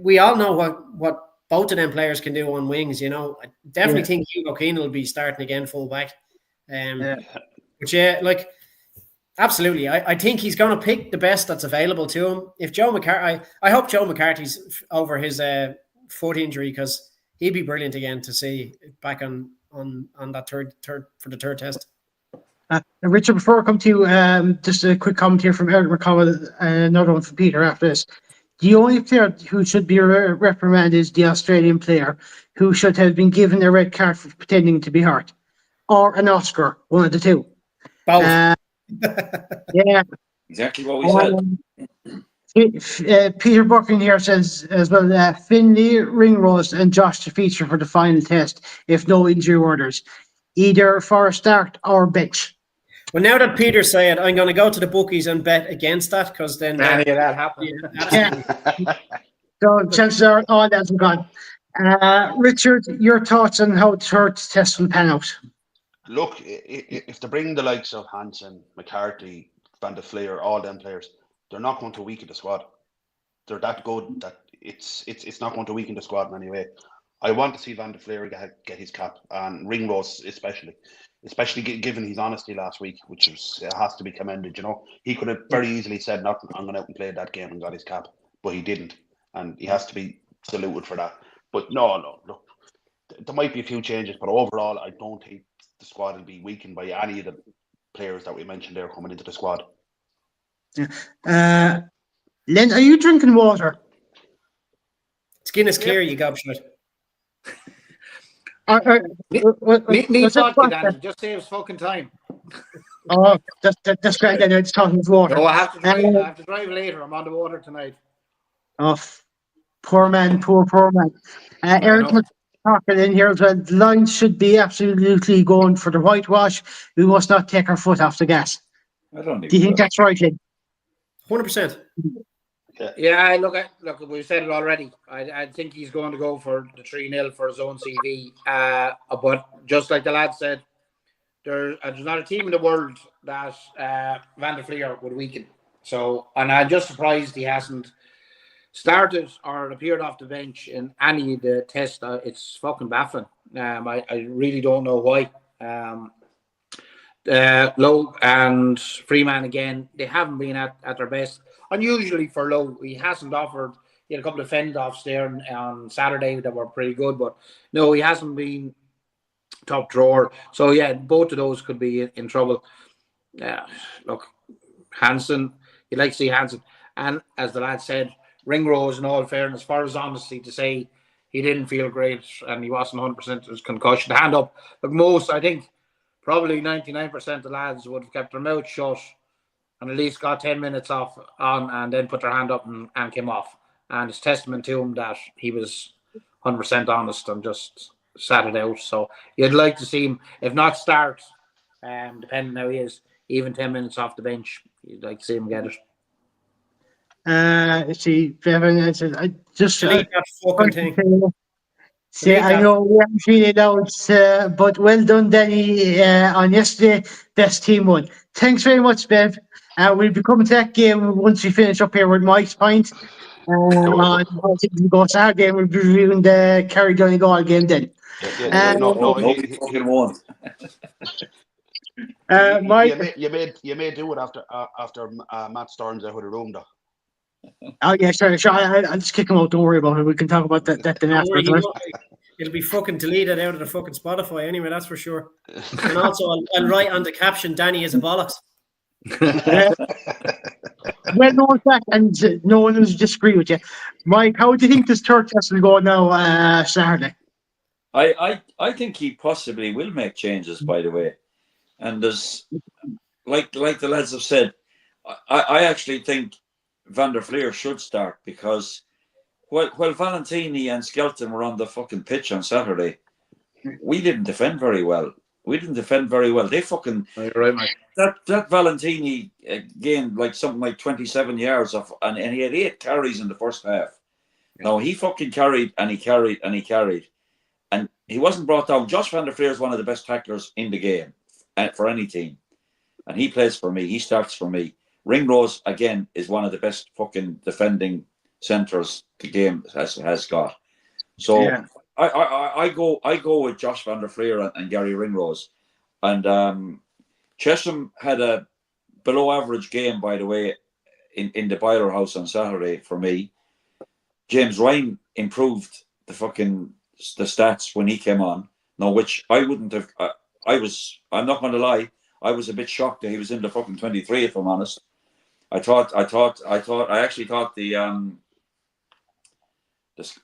we all know what both of them players can do on wings. I definitely think Hugo Keane will be starting again full back. But like absolutely, I think he's going to pick the best that's available to him. If Joe McCarthy, I hope Joe McCarthy's over his foot injury because he'd be brilliant again to see back on that third for the third test. Richard, before I come to you, just a quick comment here from Eric McConnell, another one from Peter after this. The only player who should be reprimanded is the Australian player who should have been given a red card for pretending to be hurt, or an Oscar, one of the two. Both. Yeah. Exactly what we said. Peter Bucking here says as well, Finlay, Ringrose and Josh to feature for the final test if no injury orders, either for a start or bench. Well, now that Peter said, I'm going to go to the bookies and bet against that because then that happened. Yeah. So chances are all that's gone. Richard, your thoughts on how the third test will pan out? Look, if they bring the likes of Hansen, McCarthy, Van der Fleer, all them players, they're not going to weaken the squad. They're that good that it's not going to weaken the squad in any way. I want to see Van der Fleer get his cap, and Ringrose especially given his honesty last week, which has to be commended. He could have very easily said, "No, I'm going out and played that game and got his cap," but he didn't, and he has to be saluted for that. But no, look, there might be a few changes, but overall, I don't think the squad will be weakened by any of the players that we mentioned there coming into the squad. Yeah. Len, are you drinking water? Skin is clear, you gobshite. Need vodka, Danny. Just saves fucking time. Oh, that's great. I know it's talking of water. Oh, I have to drive later. I'm on the water tonight. Oh, poor man. Eric talking in here as well. The line should be absolutely going for the whitewash. We must not take our foot off the gas. I don't think. Do you think that's right, Lynn? 100%. Yeah, look, we've said it already. I think he's going to go for the 3-0 for his own CV. But just like the lad said, there's not a team in the world that Van der Fleer would weaken. So, and I'm just surprised he hasn't started or appeared off the bench in any of the tests. It's fucking baffling. I really don't know why. Lowe and Freeman again, they haven't been at their best. Unusually for Lowe, he hasn't offered. He had a couple of fend-offs there on Saturday that were pretty good, but no, he hasn't been top drawer. So yeah, both of those could be in trouble. Look, Hansen, you'd like to see Hansen, and as the lad said, Ringrose, in all fairness, for his honesty, to say he didn't feel great and he wasn't 100% of his concussion. The hand up, but most, I think, probably 99% of the lads would have kept their mouth shut and at least got 10 minutes on and then put their hand up and came off. And it's testament to him that he was 100% honest and just sat it out. So you'd like to see him, if not start, depending how he is, even 10 minutes off the bench, you'd like to see him get it. See, I just delete that fucking thing. See, I know we haven't really out, but well done, Danny, on yesterday. Best team won. Thanks very much, Bev. We'll be coming to that game once we finish up here with Mike's point. On we go to our game, we'll be reviewing the Kerry Donegal game then. He won't. Mike, you may do it after Matt storms out of the room, though. Oh yeah, sure. I'll just kick him out. Don't worry about it. We can talk about that then afterwards. It'll be fucking deleted out of the fucking Spotify anyway. That's for sure. And also, I'll write on the caption, "Danny is a bollocks." Well, no fact, and no one will disagree with you, Mike. How do you think this third test will go now, Saturday? I think he possibly will make changes. By the way, and there's like the lads have said, I actually think Van der Fleer should start because while Valentini and Skelton were on the fucking pitch on Saturday, we didn't defend very well. We didn't defend very well. They fucking You're right, Mike. that Valentini gained like something like 27 yards of, and he had 8 carries in the first half. Yeah. No, he fucking carried and he carried and he carried, and he wasn't brought down. Josh van der Fleer is one of the best tacklers in the game for any team, and he plays for me. He starts for me. Ringrose again is one of the best fucking defending centers the game has got. So Yeah. I go with Josh van der Fleer and Gary Ringrose, and Chesham had a below average game, by the way, in the Boiler House on Saturday for me. James Ryan improved the stats when he came on. Now, which I wouldn't have. I'm not going to lie. I was a bit shocked that he was in the fucking 23. If I'm honest, I actually thought the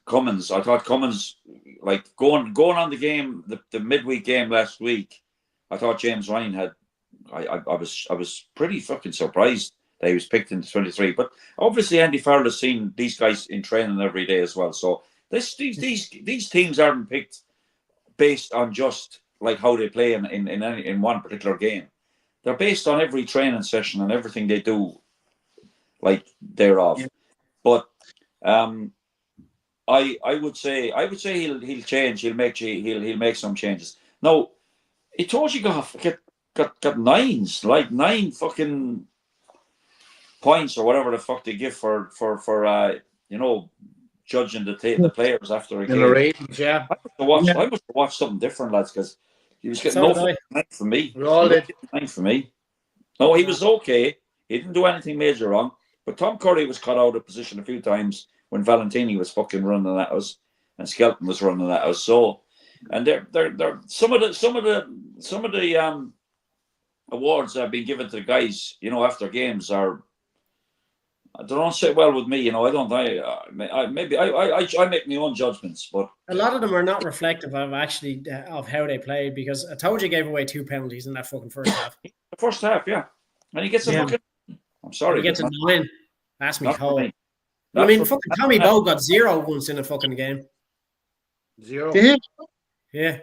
Cummins. I thought Cummins, like going on the game, the midweek game last week. I thought James Ryan had. I was pretty fucking surprised that he was picked in the 23. But obviously Andy Farrell has seen these guys in training every day as well. So these teams aren't picked based on just like how they play in one particular game. They're based on every training session and everything they do, like thereof. Yeah. But I would say he'll change. He'll make some changes. Now, he told you got nines, like 9 fucking points or whatever the fuck they give for judging the players after a game. The ratings, yeah. I must have watched something different, lads, because he was getting no 9 for me. We all did. 9 for me. No, he was okay. He didn't do anything major wrong. But Tom Curry was cut out of position a few times when Valentini was fucking running at us and Skelton was running at us. So, and they're some of the awards that have been given to the guys, after games are. I don't sit well with me, I don't. I maybe I make my own judgments, but a lot of them are not reflective of actually of how they played, because I told you gave away 2 penalties in that fucking first half. The first half, yeah, and he gets a fucking. I'm sorry, he gets a 9. That's me cold. I mean, fucking Tommy Bowe got 0 once in a fucking game. 0. Yeah.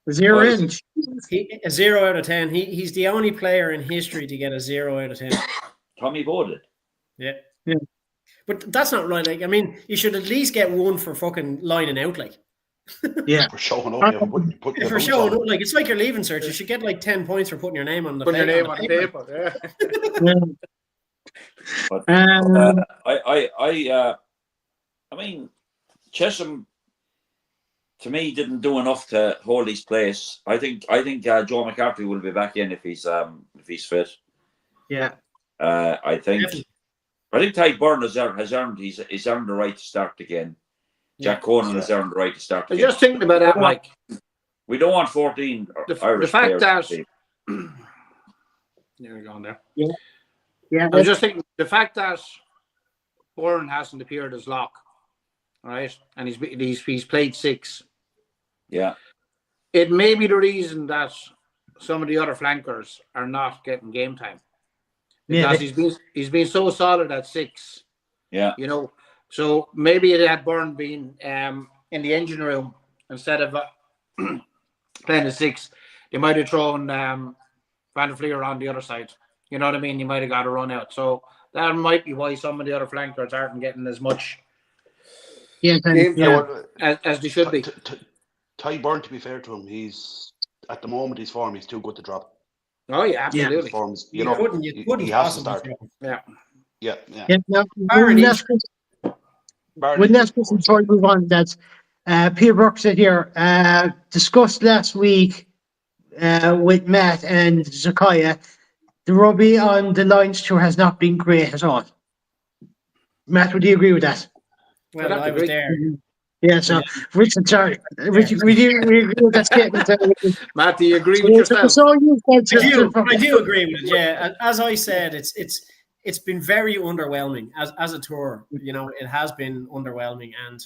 0 inch. A 0 out of 10. He's the only player in history to get a 0 out of 10. Tommy Bowe did. Yeah. But that's not right. Like, I mean, you should at least get 1 for fucking lining out, like. Yeah. For showing up. For showing up, like, it's like your leaving cert. You should get like 10 points for putting your name on the paper. Put your name on the paper. But I mean, Chesham to me didn't do enough to hold his place. I think Joe McCarthy will be back in if he's fit. Yeah. I think Ty Byrne has earned the right to start again. Jack Conan has earned the right to start again. Just thinking about that, Mike. We don't want 14 Irish the fact players. That there we go on there. Yeah. I was just thinking the fact that Byrne hasn't appeared as lock, right? And he's played 6. Yeah. It may be the reason that some of the other flankers are not getting game time. Because he's been so solid at 6. Yeah. So maybe it had Byrne been in the engine room instead of playing the 6. They might have thrown Van der Fleer on the other side. You know what I mean? He might have got a run out. So that might be why some of the other flankers aren't getting as much game as they should be. Ty Byrne, to be fair to him, he's at the moment his form, he's too good to drop. Oh yeah, absolutely. His form's, you couldn't he has to start. Yeah. When that's before we move on, that's Peter Burke said here, discussed last week with Matt and Zakaya, the rugby on the Lions tour has not been great at all. Matt, would you agree with that? Well, I was there. Yeah, so Richard, sorry. Richard, we agree with that statement. Matt, do you agree with yourself? I do agree with it, yeah. As I said, it's been very underwhelming as a tour. It has been underwhelming, and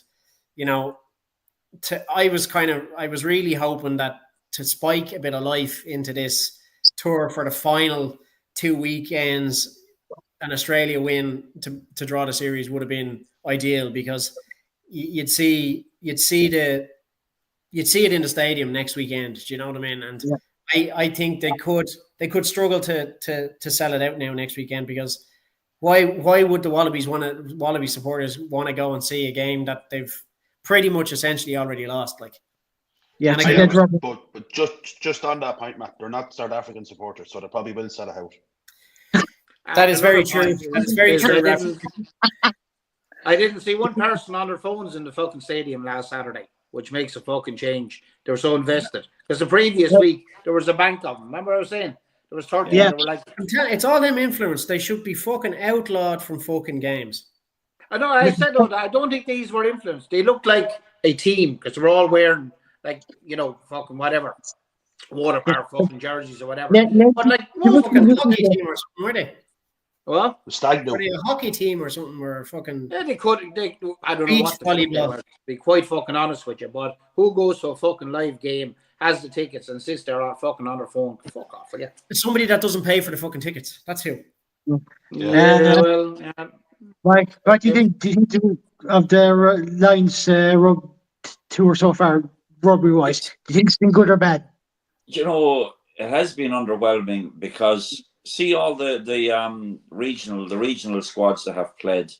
I was really hoping that to spike a bit of life into this tour for the final 2 weekends, an Australia win to draw the series would have been ideal, because you'd see it in the stadium next weekend. Do you know what I mean? And I think they could struggle to sell it out now next weekend, because why would the Wallaby supporters want to go and see a game that they've pretty much essentially already lost? Like, Yeah, and it's again, dead rubber. But just on that point, Matt, they're not South African supporters, so they probably will sell it out. that is very Another true. point That's very is true. I didn't see one person on their phones in the fucking stadium last Saturday, which makes a fucking change. They were so invested. Because the previous week, there was a bank of them. Remember what I was saying? There was 30 Yeah. and they were like... It's all them influence. They should be fucking outlawed from fucking games. I know, I said, no, I don't think these were influenced. They looked like a team, because they were all wearing, like, fucking whatever. Water park fucking jerseys or whatever. But, like, most Fucking hockey team or something, were they? What? Stag Were do. they a hockey team or something? Were fucking... Yeah, I don't know Beach what the fuck they volleyball. were, to be quite fucking honest with you. But who goes to a fucking live game, has the tickets, and sits there fucking on their phone? Fuck off, will you? It's somebody that doesn't pay for the fucking tickets. That's who. Yeah, well, yeah. Like, what do you think? Do you think of the Lions tour so far, rugby wise? Do you think it's been good or bad? It has been underwhelming, because see all the regional squads that have played.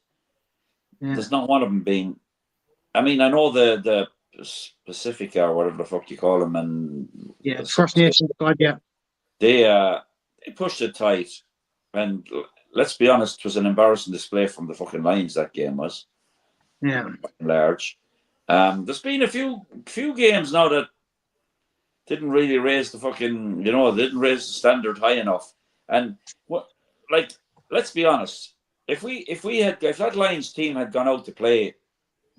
Yeah. There's not one of them being. I mean, I know the Pacifica or whatever the fuck you call them, and Yeah, First Nations squad. Yeah, they pushed it tight, and let's be honest, it was an embarrassing display from the fucking Lions. That game was yeah, large. There's been a few games now that didn't really raise the fucking, didn't raise the standard high enough. And let's be honest, if that Lions team had gone out to play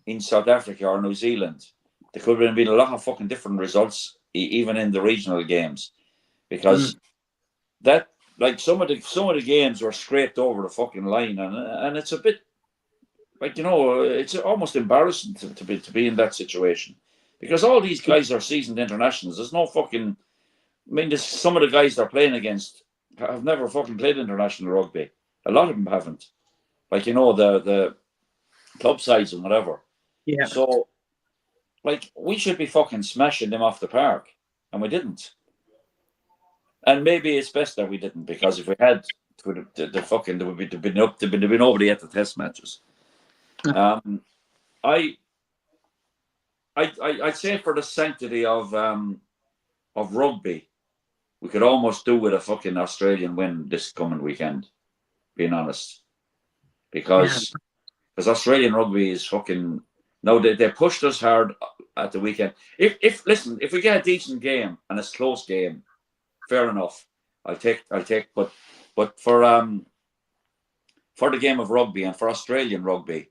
in South Africa or New Zealand, there could have been a lot of fucking different results, even in the regional games, because that, like, some of the games were scraped over the fucking line, and it's a bit like, it's almost embarrassing to be in that situation, because all these guys are seasoned internationals. There's no fucking, I mean, some of the guys they're playing against have never fucking played international rugby. A lot of them haven't. Like, the club sides and whatever. yeah. So, like, we should be fucking smashing them off the park, and we didn't. And maybe it's best that we didn't, because if we had, the fucking, there would be nobody at the test matches. I'd say, for the sanctity of rugby, we could almost do with a fucking Australian win this coming weekend, being honest. Because Australian rugby is fucking, no, they pushed us hard at the weekend. If we get a decent game and it's a close game, fair enough. I'll take. But for the game of rugby and for Australian rugby,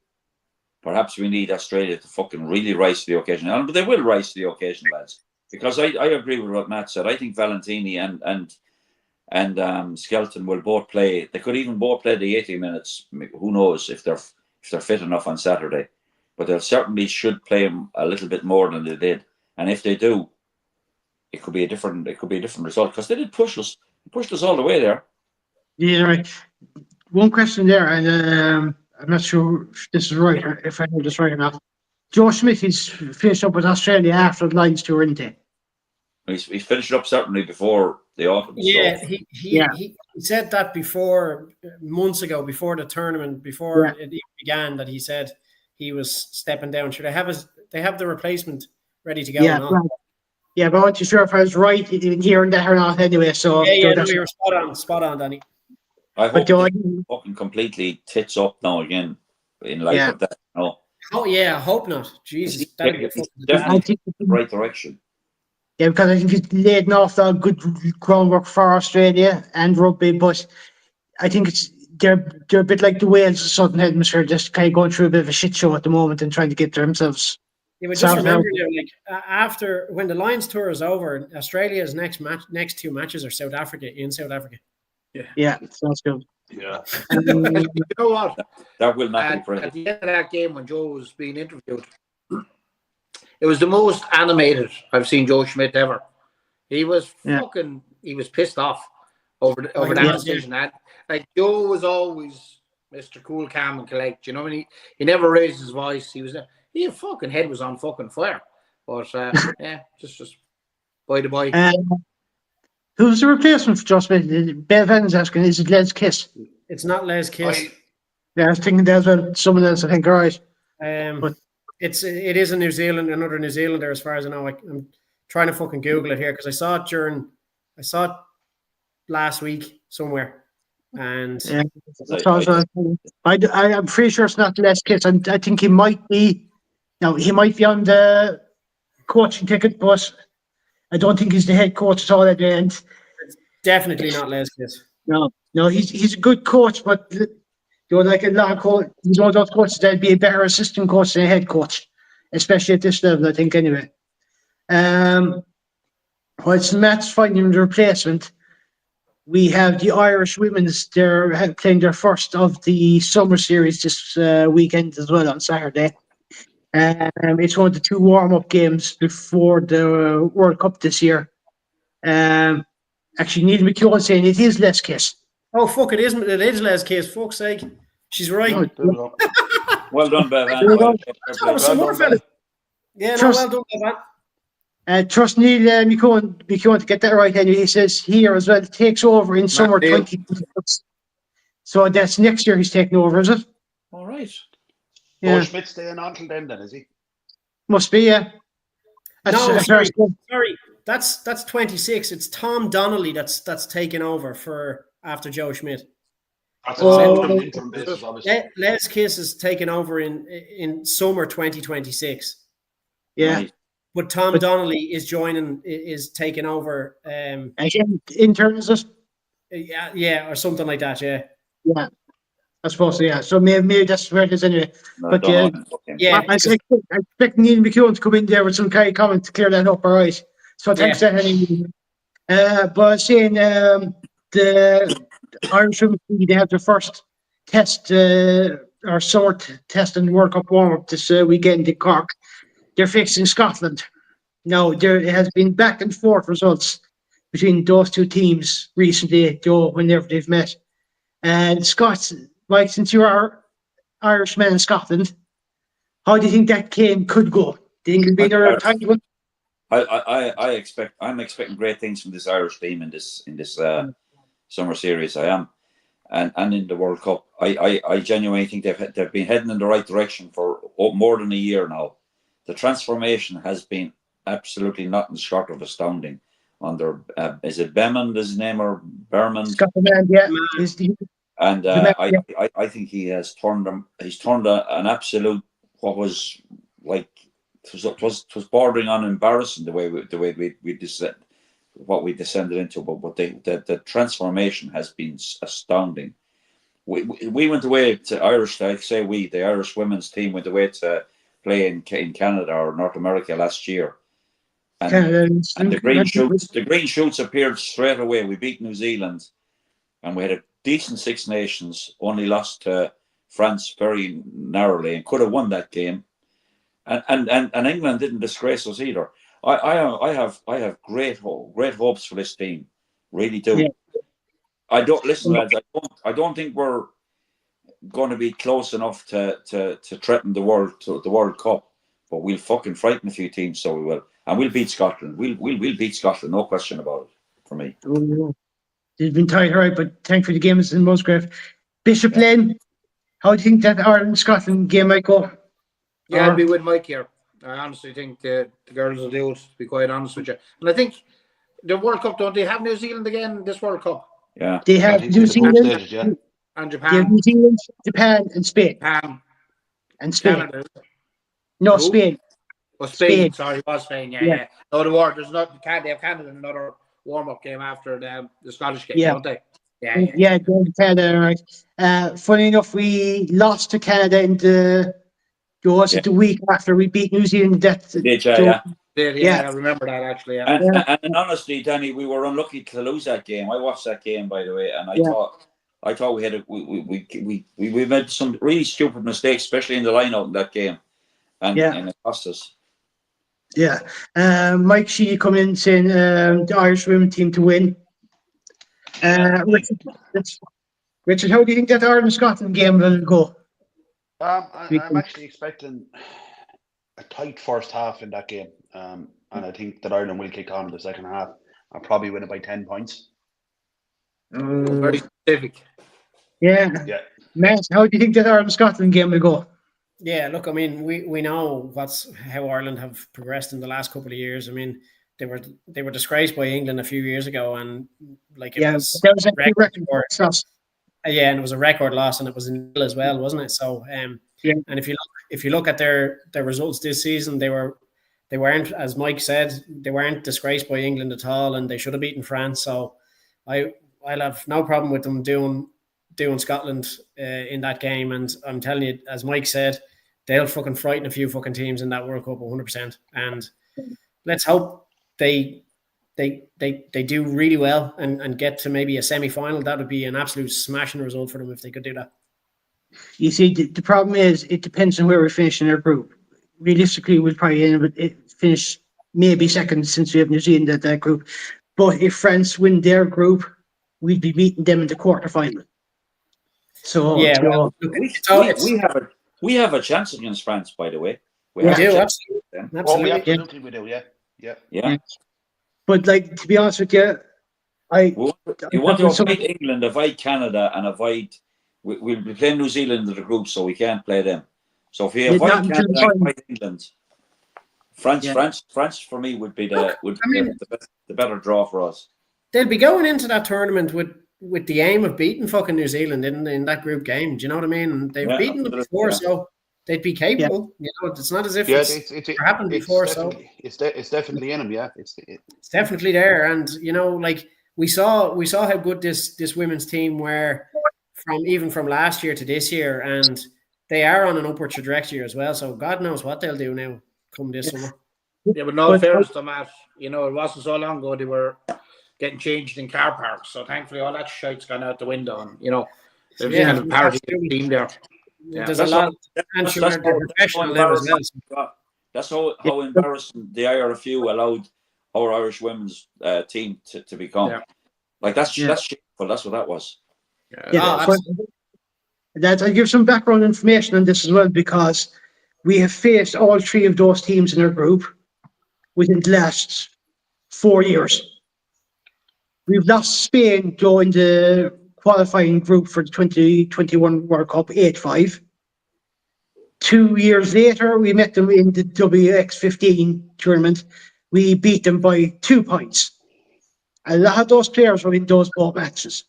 perhaps we need Australia to fucking really rise to the occasion. But they will rise to the occasion, lads. Because I agree with what Matt said. I think Valentini and Skelton will both play. They could even both play the 80 minutes. Who knows if they're fit enough on Saturday? But they certainly should play them a little bit more than they did. And if they do, it could be a different result, because they did pushed us all the way there. Yeah, right. One question there, and I'm not sure if this is right, or if I know this right or not. Joe Smith is finished up with Australia after the Lions tour, isn't he? He's finished up certainly before the autumn. Yeah, So. he said that before, months ago, before the tournament, before it even began, that he said he was stepping down. Should they have the replacement ready to go? Yeah, right. Yeah, but I'm not too sure if I was right in hearing that or not anyway. So no, you're spot on, Danny. I hope they fucking completely tits up now again in light of that. No. Oh yeah, I hope not. Jesus, that'd be definitely the right direction. Yeah, because I think he's laid an awful good groundwork for Australia and rugby, but I think they're a bit like the Wales of Southern Hemisphere, just kind of going through a bit of a shit show at the moment and trying to get themselves. Yeah, but just remember, after when the Lions tour is over, Australia's next two matches are South Africa. Yeah, sounds good. Yeah. You know what? That will not be pretty. At the end of that game, when Joe was being interviewed, it was the most animated I've seen Joe Schmidt ever. He was he was pissed off over that decision. And, like, Joe was always Mr. Cool, Calm, and Collect. You know, he never raised his voice. His fucking head was on fucking fire. But just by the by. Who's the replacement for Josh Smith? Bev Evans asking, is it Les Kiss? It's not Les Kiss. Yeah, I was thinking that as well. Someone else, I think, all right. It is a New Zealand, another New Zealander, as far as I know. I'm trying to fucking Google it here because I saw it last week somewhere, and Yeah, I'm pretty sure it's not Les Kiss. I think he might be. Now he might be on the coaching ticket, but I don't think he's the head coach at all at the end. definitely not Les Kiss. No, he's a good coach, but like a lot of coach, he's one of those coaches that'd be a better assistant coach than a head coach, especially at this level, I think. Anyway, whilst Matt's finding the replacement, we have the Irish women's. They're playing their first of the summer series this weekend as well on Saturday. It's one of the 2 warm-up games before the World Cup this year. Actually, Neil McKeown saying it is Les Kiss. Oh fuck! It isn't. It is Les Kiss. Fuck's sake, she's right. No, There we go. Well done, Bevan. There you go. That was some more fella. Yeah, no, Trust- well done, man. Trust Neil McKeown to get that right. Anyway, he says here as well, it takes over in summer Neil. 2026. So that's next year he's taking over, is it? All right. Yeah, Schmidt's staying on till then, is he? must be. Yeah. No, That's sorry. That's 26. It's Tom Donnelly that's taken over for after Joe Schmidt. That's Oh. an interim basis, obviously. Les Kiss is taken over in summer 2026. Yeah. Right. But Tom Donnelly is taking over. Again, intern is it? Yeah, or something like that. Yeah. Yeah. I suppose so, yeah. So maybe that's where it is anyway. No, But don't know. Okay. Yeah. I expect Neil McKeown to come in there with some kind of comment to clear that up, all right. So thanks for that. Anyway. But saying the Irish women, they have their first test or summer test and World Cup warm up this weekend in Cork. They're facing Scotland. Now there has been back and forth results between those 2 teams recently, whenever they've met. And Scots, like since you are Irishmen in Scotland, how do you think that game could go? Do you think it'll be another tight one? I'm expecting great things from this Irish team in this summer series. I am, and in the World Cup, I genuinely think they've been heading in the right direction for more than a year now. The transformation has been absolutely nothing short of astounding. Under is it Beman, his name, or Berman? Scotland, yeah. And I think he has turned them. He's turned an absolute what was like it was bordering on embarrassing the way we descended, what we descended into. But the transformation has been astounding. We went away to Irish. I say the Irish women's team went away to play in Canada or North America last year. And the green shoots appeared straight away. We beat New Zealand, and we had a decent Six Nations. Only lost to France very narrowly, and could have won that game. And England didn't disgrace us either. I have great hopes for this team. Really do. Yeah. I don't listen, lads. I don't think we're going to be close enough to threaten the World Cup, but we'll fucking frighten a few teams, so we will. And we'll beat Scotland. We'll beat Scotland, no question about it, for me. They've been tight, all right, but thankfully the game is in Musgrave. Bishop Lane, how do you think that Ireland-Scotland game might go? Yeah, I'd be with Mike here. I honestly think the girls will do it, to be quite honest with you. And I think the World Cup, don't they have New Zealand again this World Cup? Yeah. They have New Zealand, And they have New Zealand, Japan, and Spain. And Spain. Canada. No, Who? Spain. Oh, Spain. Spain. Sorry, it was Spain. Yeah. No, they have Canada in another warm-up game after the Scottish game, don't they? Yeah, Canada, right. Funny enough, we lost to Canada in the week after we beat New Zealand. I remember that actually. Yeah. And honestly, Danny, we were unlucky to lose that game. I watched that game, by the way, and I thought we had we made some really stupid mistakes, especially in the line-out in that game, and it cost us. Yeah, Mike Sheedy coming in saying the Irish women team to win. Richard, how do you think that Ireland-Scotland game will go? I'm actually expecting a tight first half in that game, and I think that Ireland will kick on in the second half, I'll probably win it by 10 points. Very specific. Yeah. Yeah. Matt, how do you think that Ireland-Scotland game will go? Yeah, look, I mean, we know how Ireland have progressed in the last couple of years. I mean, they were disgraced by England a few years ago, and like it was that was actually record record success. yeah, and it was a record loss, and it was in nil as well, wasn't it? So, Yeah. and if you look at their results this season, they weren't, as Mike said, they weren't disgraced by England at all, and they should have beaten France. So, I'll have no problem with them doing Scotland in that game, and I'm telling you, as Mike said, they'll fucking frighten a few fucking teams in that World Cup 100%. And let's hope they do really well and get to maybe a semi-final. That would be an absolute smashing result for them if they could do that. You see, the problem is it depends on where we finish in our group. Realistically, we'll probably finish maybe second since we have New Zealand at that group. But if France win their group, we'd be beating them in the quarterfinal. So yeah, well, we have a chance against France, by the way. We do, absolutely. Oh, we absolutely we do, yeah. But like, to be honest with you, you want to avoid England, avoid Canada, and avoid. We'll be playing New Zealand in the group, so we can't play them. So if we avoid Canada and avoid England, France for me would be the better draw for us. They'll be going into that tournament with the aim of beating fucking New Zealand in that group game. Do you know what I mean? And they've beaten them before, so they'd be capable. You know, it's not as if it's happened before. So it's definitely in them. Yeah, it's definitely there. And you know, like we saw how good this women's team were from last year to this year, and they are on an upward trajectory as well. So God knows what they'll do now come this summer. Yeah, but no fairness to Matt, you know, it wasn't so long ago they were getting changed in car parks. So thankfully all that shite's gone out the window, and you know, there's kind of parity team there. Yeah. There's a lot of professional there as well. That's how embarrassing the IRFU allowed our Irish women's team to become. Yeah. Like that's shameful. That's what that was. I'll give some background information on this as well, because we have faced all three of those teams in our group within the last 4 years. We've lost Spain in the qualifying group for the 2021 World Cup 8-5. 2 years later, we met them in the WX15 tournament. We beat them by 2 points. A lot of those players were in those both matches.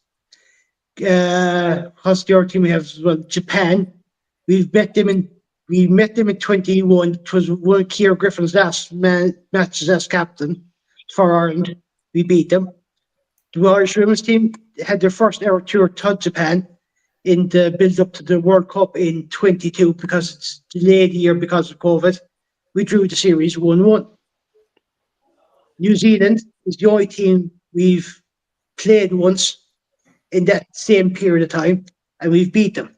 What's the other team we have as well? Japan. We met them in 21. It was one of Keir Griffin's last matches as captain for Ireland. We beat them. The Irish women's team had their first ever tour to Japan in the build-up to the World Cup in 22, because it's delayed a year because of COVID. We drew the series 1-1. New Zealand is the only team we've played once in that same period of time, and we've beat them.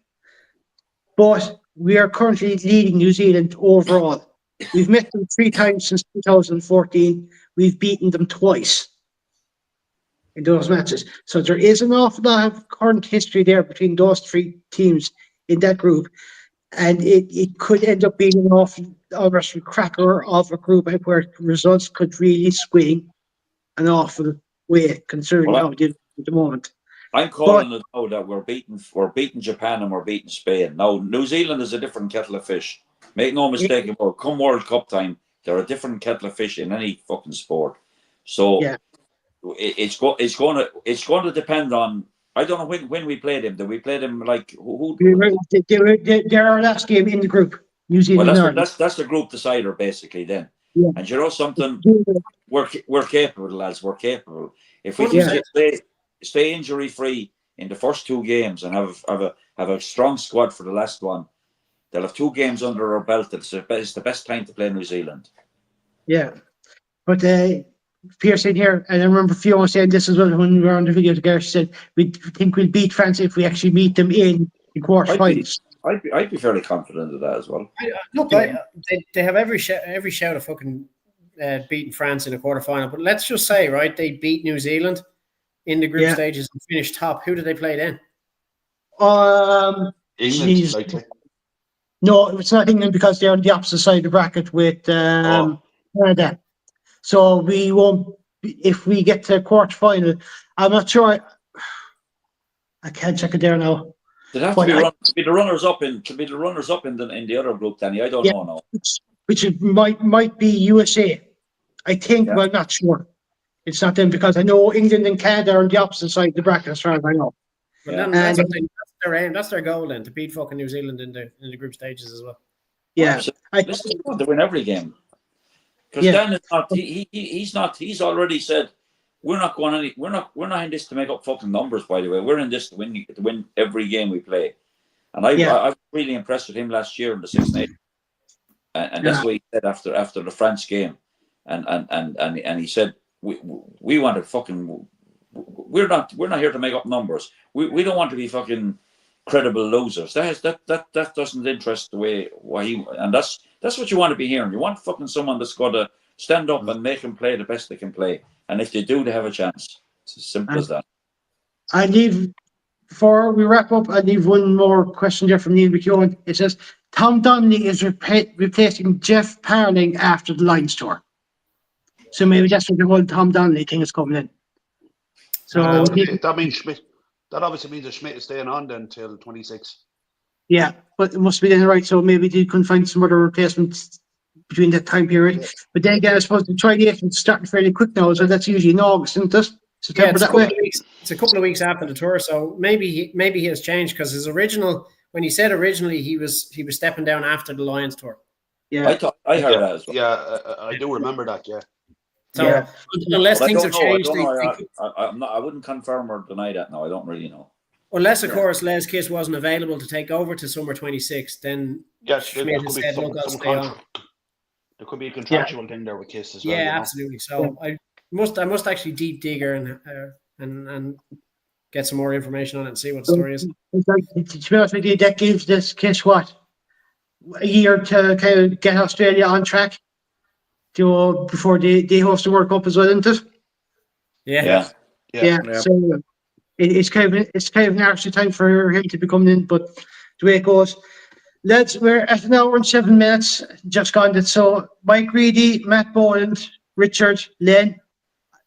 But we are currently leading New Zealand overall. We've met them 3 times since 2014. We've beaten them twice in those matches. So there is an awful lot of current history there between those 3 teams in that group. And it could end up being an awful cracker of a group where results could really swing an awful way, considering how it is at the moment. I'm calling it now that we're beating Japan and we're beating Spain. Now, New Zealand is a different kettle of fish. Make no mistake about it. Come World Cup time, they're a different kettle of fish in any fucking sport. So it's going to depend on. I don't know when we played them. Did we play them like who? They're our last game in the group. New Zealand. Well, that's the group decider basically. Then, and you know something, we're capable, lads. We're capable. If we can stay injury free in the first 2 games and have a strong squad for the last one, they'll have 2 games under our belt. It's the best time to play New Zealand. Yeah, but Pierce in here, and I remember Fiona saying this as well when we were on the video together. She said we think we'll beat France if we actually meet them in the quarterfinals. I'd be fairly confident of that as well. They have every shout of fucking beating France in a quarterfinal. But let's just say, right, they beat New Zealand in the group stages and finished top. Who did they play then? England, likely. No, it's not England, because they're on the opposite side of the bracket with Canada. So we won't if we get to quarter final. I'm not sure. I can't check it there now. They'd have But to be the runners up in the other group, Danny. I don't Yeah. know now. which might be USA. I think, Yeah. but I'm not sure. It's not them because I know England and Canada are on the opposite side of the bracket as far as I know. But Yeah. then that's their aim. That's their goal then, to beat fucking New Zealand in the group stages as well. Yeah. Listen, they want to win every game. Because Yeah. Dan is not. He's not. He's already said we're not going any. We're not in this to make up fucking numbers. By the way, we're in this to win every game we play. And I was really impressed with him last year in the Six Nations. And that's what he said after the France game, and he said we want to fucking. We're not here to make up numbers. We don't want to be fucking credible losers. That doesn't interest the way why he, and that's what you want to be hearing. You want fucking someone that's got to stand up and make them play the best they can play. And if they do, they have a chance. It's as simple as that. I leave before we wrap up. I leave one more question there from Neil McKeown. It says Tom Donnelly is replacing Jeff Parling after the Lions tour. So maybe that's what the whole Tom Donnelly thing is coming in. So that means Schmidt. That obviously means that Schmidt is staying on then till 26. yeah, but it must be then right. So maybe they couldn't find some other replacements between that time period. Yeah. But then again, I suppose the tri-nations starting fairly quick now, so that's usually in August, isn't it? September that way. It's a couple of weeks after the tour, so maybe he has changed because his original, when he said originally he was stepping down after the Lions tour. Yeah, I heard that as well. Yeah, I do remember that. Yeah. So unless things have changed, I wouldn't confirm or deny that. No, I don't really know. Unless, of course, Les Kiss wasn't available to take over to summer 26, then Schmidt has said, look, I'll stay on. There could be a contractual thing there with Kiss as well. Yeah, absolutely. So I must actually deep dig her and get some more information on it and see what the story is. To be honest with you, that gives this Kiss what? A year to kind of get Australia on track before they host the World Cup as well, isn't it? Yeah. So it's kind of an actual time for him to be coming in, but the way it goes. Lads, we're at an hour and 7 minutes, just gone it. So Mike Reedy, Matt Boland, Richard, Len,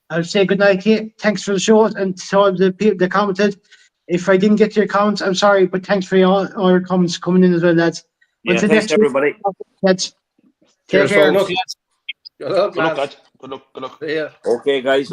I'll say good night to you. Thanks for the show and to all the people that commented. If I didn't get to your comments, I'm sorry, but thanks for all your comments coming in as well, lads. Yeah, thanks everybody. Lads, Take care. Good luck, lads. Good luck. Yeah. Okay, guys.